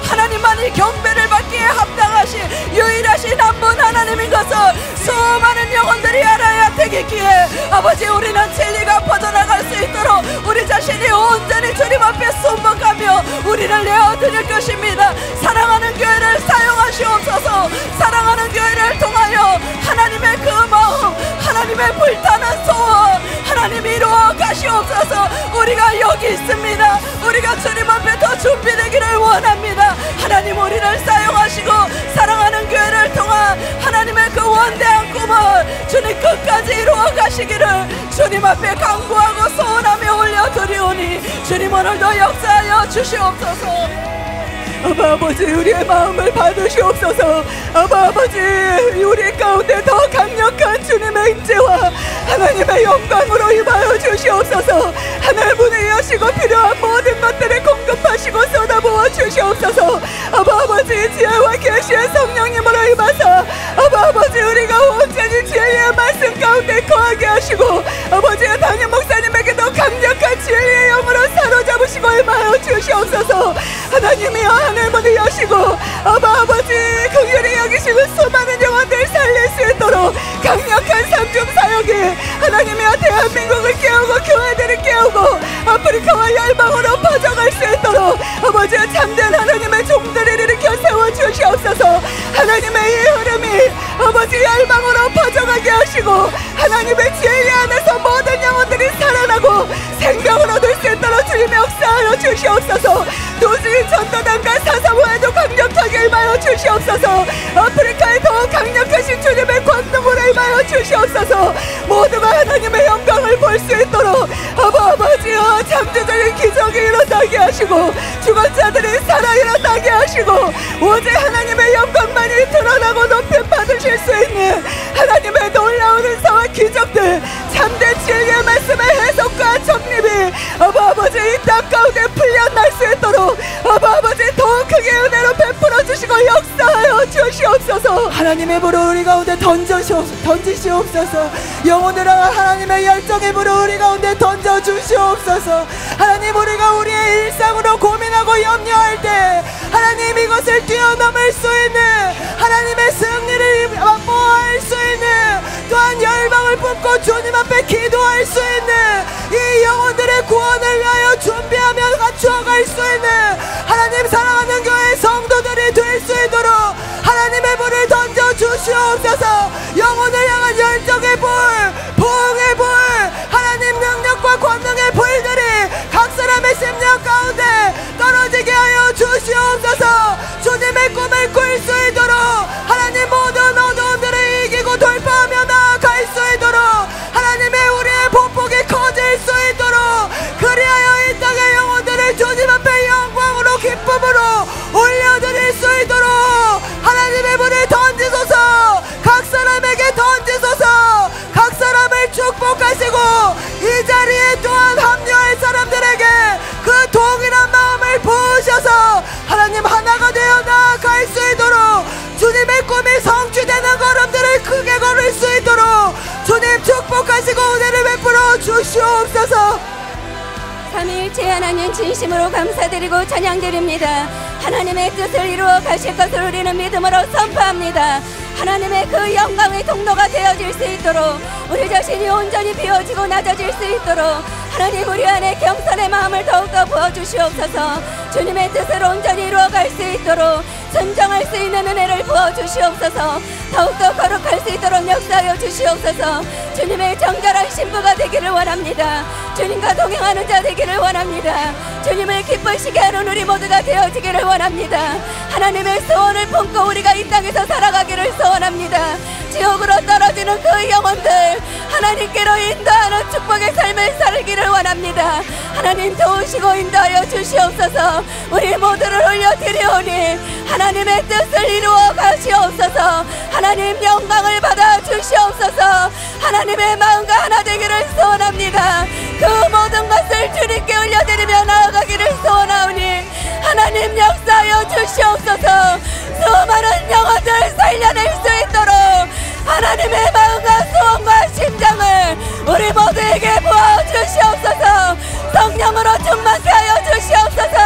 하나님만이 경배를 받기에 합당하신 유일하신 한 분 하나님인 것을 수많은 영혼들이 알아야 되겠기에 아버지, 우리는 진리가 퍼져나갈 수 있도록 우리 자신이 온전히 주님 앞에 순복하며 우리를 내어드릴 것입니다. 사랑하는 교회를 사용하시옵소서. 사랑하는 교회를 통하여 하나님의 그 마음, 하나님의 불타는 소원 하나님 이루어 가시옵소서. 우리가 여기 있습니다. 우리가 주님 앞에 더 준비되기를 원합니다. 하나님, 우리를 사용하시고 사랑하는 교회를 통한 하나님의 그 원대한 꿈을 주님 끝까지 이루어 가시기를 주님 앞에 간구하고 소원하며 올려드리오니 주님 오늘도 역사하여 주시옵소서. 아버지, 우리의 마음을 받으시옵소서. 아버지, 우리 가운데 더 강력한 주님의 임재와 하나님의 영광으로 임하여 주시옵소서. 하늘 문을 여시고 필요한 모든 것들을 공급하시고 쏟아부어 주시옵소서. 아버지, 지혜와 계시의 성령님으로 임하사 아버지, 우리가 온전히 진리의 말씀 가운데 거하게 하시고 아버지의 담임 목사님에게도 강력한 진리의 영으로 사로잡으시고 임하여 주시옵소서. 하나님이여, 하늘문을 여시고 아버지, 긍휼히 여기시고 수많은 영혼들 살릴 수 있도록 강력한 삼중 사역이 하나님이여 대한민국을 깨우고 교회들을 깨우고 아프리카와 열방으로 퍼져갈 수 있도록 아버지의 참된 하나님의 종들을 일으켜 세워주시옵소서. 주시옵소서. 하나님의 이 흐름이 아버지 열방으로 퍼져가게 하시고 하나님의 진리 안에서 모든 영혼들이 살아나고 생명을 얻을 수 있도록 주님의 역사하여 주시옵소서. 도중히 전도단과 사사모에도 강력하게 임하여 주시옵소서. 아프리카에 더욱 강력하신 주님의 권능으로 임하여 주시옵소서. 모두가 하나님의 영광을 볼 수 있도록 아버지여 창조적인 기적이 일어나게 하시고 죽은 자들이 살아 일어나게 하시고 오직 하나님의 영광만이 드러나고 높임 받으실 수 있는 하나님의 놀라운 은사와 기적들, 참된 진리의 말씀의 해석과 정립이 아버지 이 땅 가운데 풀려날 수 있도록 아버지 더욱 크게 은혜로 베풀어 주시고 역사하여 주시옵소서. 하나님의 불을 우리 가운데 던지시옵소서. 영혼을 향한 하나님의 열정의 불을 우리 가운데 던져주시옵소서. 하나님, 우리가 우리의 일상으로 고민하고 염려할 때 하나님 이것을 뛰어넘을 수 있는 하나님의 승리를 맛보아할 수 있는, 또한 열방을 품고 주님 앞에 기도할 수 있는, 이 영혼들의 구원을 위하여 준비하며 갖추어갈 수 있는 하나님 사랑하는 교회 성도들이 될 수 있도록 하나님의 불을 던져주시옵소서. 영혼을 향한 열정의 불, 부흥의 불, 하나님 능력과 권능의 불들이 각 사람의 심령 가운데 떨어지게 하여 주시옵소서. 주님의 꿈을 꿀 수 있도록 하나님 모든 어두움들을 이기고 돌파하며 나아갈 수 있도록 하나님의 우리의 보폭이 커질 수 있도록, 그리하여 이 땅의 영혼들을 주님 앞에 영광으로 기쁨으로 올려드릴 수 있도록 하나님의 불을 던지소서. 각 사람에게 던지소서. 각 사람을 축복하시고 이 자리에 또한 합류할 사람들에게 그 동일한 마음을 부으셔서 하나님 하나가 되어 나아갈 수 있도록, 주님의 꿈이 성취되는 걸음들을 크게 걸을 수 있도록 주님 축복하시고 은혜를 베풀어 주시옵소서. 삼위일체 하나님 진심으로 감사드리고 찬양드립니다. 하나님의 뜻을 이루어 가실 것을 우리는 믿음으로 선포합니다. 하나님의 그 영광의 통로가 되어질 수 있도록, 우리 자신이 온전히 비워지고 낮아질 수 있도록 하나님 우리 안에 겸손의 마음을 더욱더 부어주시옵소서. 주님의 뜻을 온전히 이루어갈 수 있도록 순정할 수 있는 은혜를 부어주시옵소서. 더욱더 거룩할 수 있도록 역사하여 주시옵소서. 주님의 정결한 신부가 되기를 원합니다. 주님과 동행하는 자 되기를 원합니다. 주님을 기쁘시게 하는 우리 모두가 되어지기를 원합니다. 하나님의 소원을 품고 우리가 이 땅에서 살아가기를 소원합니다. 지옥으로 떨어지는 그 영혼들 하나님께로 인도하는 축복의 삶을 살기를 원합니다. 하나님 도우시고 인도하여 주시옵소서. 우리 모두를 올려드리오니 하나님의 뜻을 이루어 가시옵소서. 하나님 영광을 받아 주시옵소서. 하나님의 마음과 하나 되기를 소원합니다. 그 모든 것을 주님께 올려드리며 나아가기를 소원하오니 하나님 역사하여 주시옵소서. 수많은 영혼들 살려낼 수 있도록 하나님의 마음과 소원과 심장을 우리 모두에게 부어주시옵소서. 성령으로 충만케 하여 주시옵소서.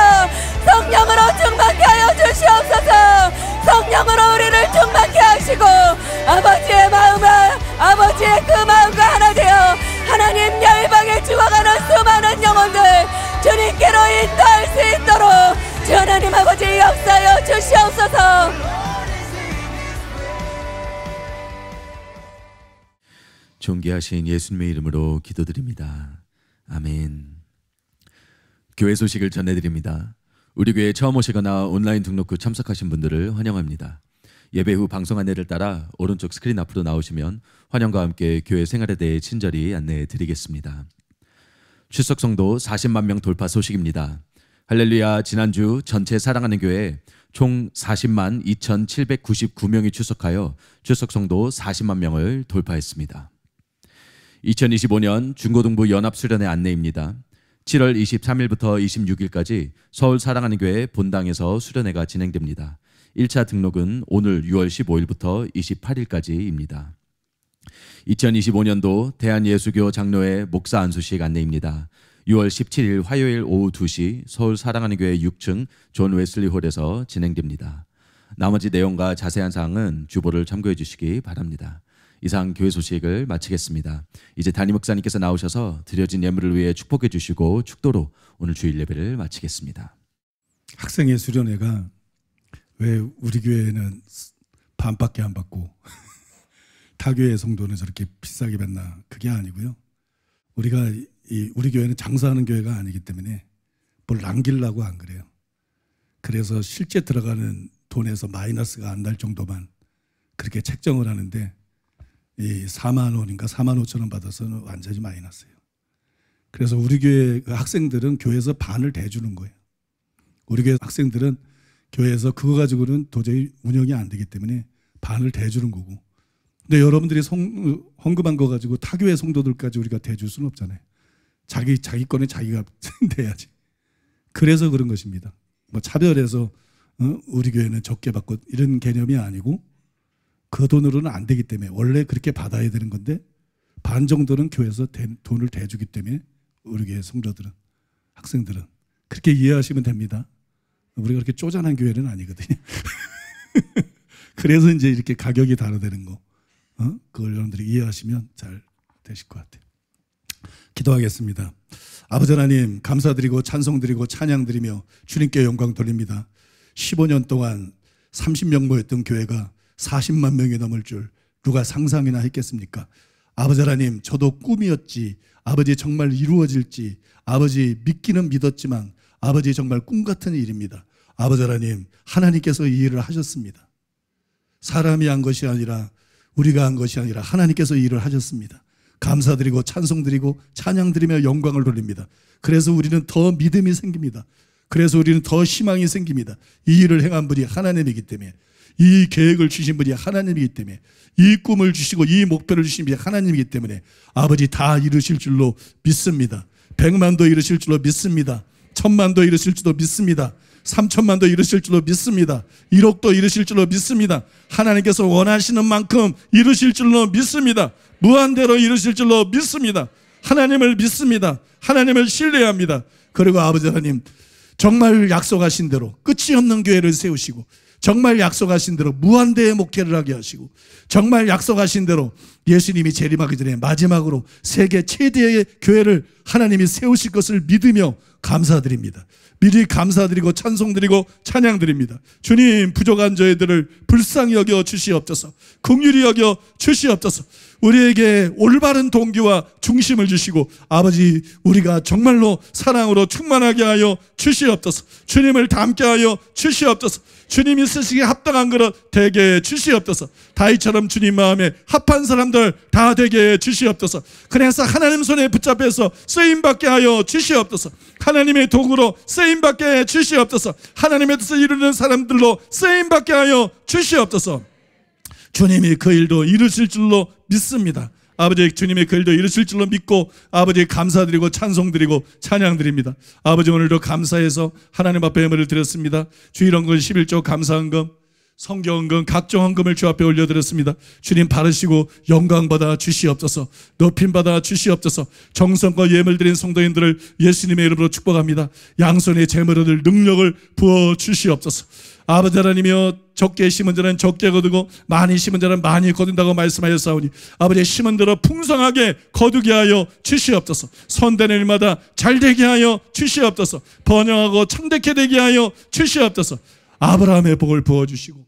성령으로 충만케 하여 주시옵소서. 성령으로 우리를 충만케 하시고 아버지의 마음과 아버지의 그 마음과 하나 되어 하나님 열방에 죽어가는 수많은 영혼들 주님께로 인도할 수 있도록 주 하나님 아버지 역사하여 주시옵소서. 존귀하신 예수님의 이름으로 기도드립니다. 아멘. 교회 소식을 전해드립니다. 우리 교회에 처음 오시거나 온라인 등록 후 참석하신 분들을 환영합니다. 예배 후 방송 안내를 따라 오른쪽 스크린 앞으로 나오시면 환영과 함께 교회 생활에 대해 친절히 안내해 드리겠습니다. 출석 성도 40만 명 돌파 소식입니다. 할렐루야. 지난주 전체 사랑하는 교회 총 40만 2,799명이 출석하여 출석 성도 40만 명을 돌파했습니다. 2025년 중고등부 연합수련회 안내입니다. 7월 23일부터 26일까지 서울 사랑하는 교회 본당에서 수련회가 진행됩니다. 1차 등록은 오늘 6월 15일부터 28일까지입니다. 2025년도 대한예수교 장로회 목사 안수식 안내입니다. 6월 17일 화요일 오후 2시 서울 사랑하는 교회 6층 존 웨슬리 홀에서 진행됩니다. 나머지 내용과 자세한 사항은 주보를 참고해 주시기 바랍니다. 이상 교회 소식을 마치겠습니다. 이제 담임 목사님께서 나오셔서 드려진 예물을 위해 축복해 주시고 축도로 오늘 주일 예배를 마치겠습니다. 학생의 수련회가 왜 우리 교회는 반밖에 안 받고 타교회 성도는 저렇게 비싸게 받나? 그게 아니고요. 우리가 우리 교회는 장사하는 교회가 아니기 때문에 뭘 남기려고 안 그래요. 그래서 실제 들어가는 돈에서 마이너스가 안 날 정도만 그렇게 책정을 하는데 이 4만 원인가 4만 5천 원 받아서는 완전히 마이너스예요. 그래서 우리 교회 학생들은 교회에서 반을 대주는 거예요. 우리 교회 학생들은 교회에서 그거 가지고는 도저히 운영이 안 되기 때문에 반을 대주는 거고, 근데 여러분들이 헌금한 거 가지고 타교회 성도들까지 우리가 대줄 수는 없잖아요. 자기 거는 자기가 대야지. 그래서 그런 것입니다. 뭐 차별해서 우리 교회는 적게 받고 이런 개념이 아니고 그 돈으로는 안 되기 때문에 원래 그렇게 받아야 되는 건데 반 정도는 교회에서 돈을 대주기 때문에 우리 교회 성도들은, 학생들은 그렇게 이해하시면 됩니다. 우리가 그렇게 쪼잔한 교회는 아니거든요. 그래서 이제 이렇게 가격이 다르다는 거, 그걸 여러분들이 이해하시면 잘 되실 것 같아요. 기도하겠습니다. 아버지 하나님, 감사드리고 찬송드리고 찬양드리며 주님께 영광 돌립니다. 15년 동안 30명 모였던 교회가 40만 명이 넘을 줄 누가 상상이나 했겠습니까? 아버지 하나님, 저도 꿈이었지, 아버지 정말 이루어질지, 아버지 믿기는 믿었지만 아버지 정말 꿈 같은 일입니다. 아버지 하나님, 하나님께서 이 일을 하셨습니다. 사람이 한 것이 아니라, 우리가 한 것이 아니라 하나님께서 이 일을 하셨습니다. 감사드리고 찬송드리고 찬양드리며 영광을 돌립니다. 그래서 우리는 더 믿음이 생깁니다. 그래서 우리는 더 희망이 생깁니다. 이 일을 행한 분이 하나님이기 때문에, 이 계획을 주신 분이 하나님이기 때문에, 이 꿈을 주시고 이 목표를 주신 분이 하나님이기 때문에 아버지 다 이루실 줄로 믿습니다. 100만도 이루실 줄로 믿습니다. 1000만도 이루실 줄로 믿습니다. 3천만도 이루실 줄로 믿습니다. 1억도 이루실 줄로 믿습니다. 하나님께서 원하시는 만큼 이루실 줄로 믿습니다. 무한대로 이루실 줄로 믿습니다. 하나님을 믿습니다. 하나님을 신뢰합니다. 그리고 아버지 하나님, 정말 약속하신 대로 끝이 없는 교회를 세우시고, 정말 약속하신 대로 무한대의 목회를 하게 하시고, 정말 약속하신 대로 예수님이 재림하기 전에 마지막으로 세계 최대의 교회를 하나님이 세우실 것을 믿으며 감사드립니다. 미리 감사드리고 찬송드리고 찬양드립니다. 주님, 부족한 저희들을 불쌍히 여겨 주시옵소서. 긍휼히 여겨 주시옵소서. 우리에게 올바른 동기와 중심을 주시고 아버지, 우리가 정말로 사랑으로 충만하게 하여 주시옵소서. 주님을 닮게 하여 주시옵소서. 주님이 쓰시기에 합당한 그릇 되게 주시옵소서. 다윗처럼 주님 마음에 합한 사람들 다 되게 주시옵소서. 그래서 하나님 손에 붙잡혀서 쓰임받게 하여 주시옵소서. 하나님의 도구로 쓰임받게 주시옵소서. 하나님의 뜻을 이루는 사람들로 쓰임받게 하여 주시옵소서. 주님이 그 일도 이루실 줄로 믿습니다. 아버지, 주님의 그 일도 이루실 줄로 믿고 아버지 감사드리고 찬송드리고 찬양드립니다. 아버지, 오늘도 감사해서 하나님 앞에 예물을 드렸습니다. 주일헌금 11조 감사헌금, 성경헌금, 각종 헌금을 주 앞에 올려드렸습니다. 주님 바르시고 영광받아 주시옵소서. 높임받아 주시옵소서. 정성과 예물 드린 성도인들을 예수님의 이름으로 축복합니다. 양손에 재물 얻을 능력을 부어 주시옵소서. 아버지 하나님이여, 적게 심은 자는 적게 거두고 많이 심은 자는 많이 거둔다고 말씀하셨사오니 아버지, 심은 대로 풍성하게 거두게 하여 주시옵소서. 손대는 일마다 잘되게 하여 주시옵소서. 번영하고 창대케 되게 하여 주시옵소서. 아브라함의 복을 부어주시고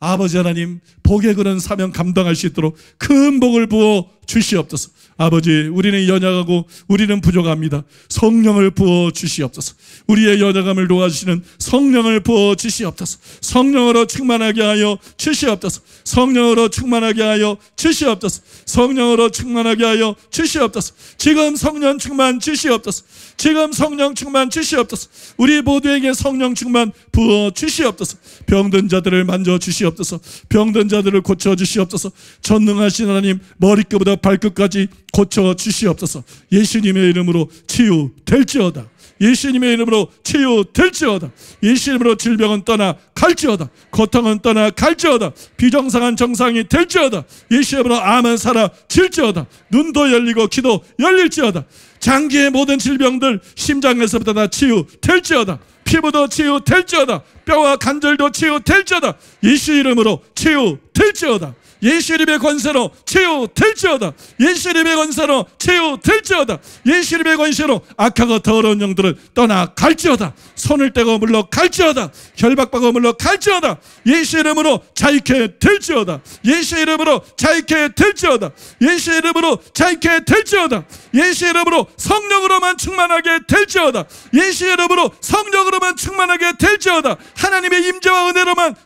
아버지 하나님, 복의 그런 사명 감당할 수 있도록 큰 복을 부어 주시옵소서. 아버지, 우리는 연약하고 우리는 부족합니다. 성령을 부어 주시옵소서. 우리의 연약함을 도와주시는 성령을 부어 주시옵소서. 성령으로 충만하게 하여 주시옵소서. 성령으로 충만하게 하여 주시옵소서. 성령으로 충만하게 하여 주시옵소서. 지금 성령 충만 주시옵소서. 지금 성령 충만 주시옵소서. 우리 모두에게 성령 충만 부어 주시옵소서. 병든 자들을 만져 주시옵소서. 병든 자들을 고쳐 주시옵소서. 전능하신 하나님, 머리끝부터 발끝까지 고쳐 주시옵소서. 예수님의 이름으로 치유될지어다. 예수님의 이름으로 치유될지어다. 예수님의 이름으로 질병은 떠나 갈지어다. 고통은 떠나 갈지어다. 비정상한 정상이 될지어다. 예수님의 이름으로 암은 사라질지어다. 눈도 열리고 귀도 열릴지어다. 장기의 모든 질병들 심장에서부터 다 치유될지어다. 피부도 치유될지어다. 뼈와 관절도 치유될지어다. 예수 이름으로 치유될지어다. 예수 이름의 권세로 치유될지어다. 예수 이름의 권세로 치유될지어다. 예수 이름의 권세로 악하고 더러운 영들을 떠나갈지어다. 손을 떼고 물러갈지어다. 결박받고 물러갈지어다. 예수 이름으로 자유케 될지어다. 예수 이름으로 자유케 될지어다. 예수 이름으로 자유케 될지어다. 예수 이름으로 성령으로만 충만하게 될지어다. 예수 이름으로 성령으로만 충만하게 될지어다. 하나님의 임재와 은혜로만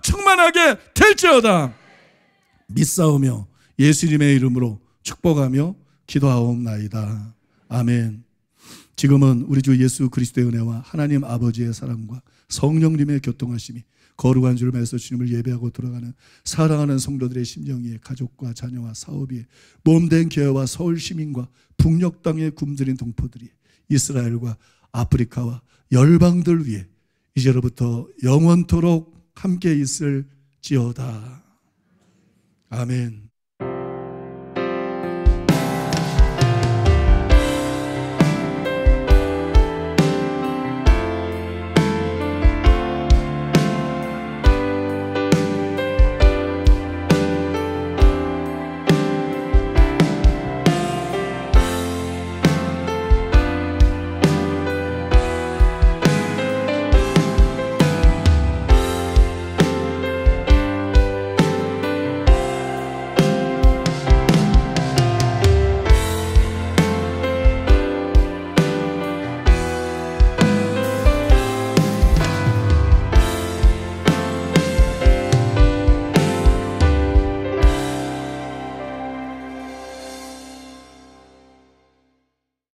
충만하게 될지어다. 믿사오며 예수님의 이름으로 축복하며 기도하옵나이다. 아멘. 지금은 우리 주 예수 그리스도의 은혜와 하나님 아버지의 사랑과 성령님의 교통하심이 거룩한 주를 말해서 주님을 예배하고 돌아가는 사랑하는 성도들의 심령이 가족과 자녀와 사업이 몸된 교회와 서울 시민과 북녘 땅에 굶주린 동포들이 이스라엘과 아프리카와 열방들 위해 이제로부터 영원토록 함께 있을지어다. 아멘.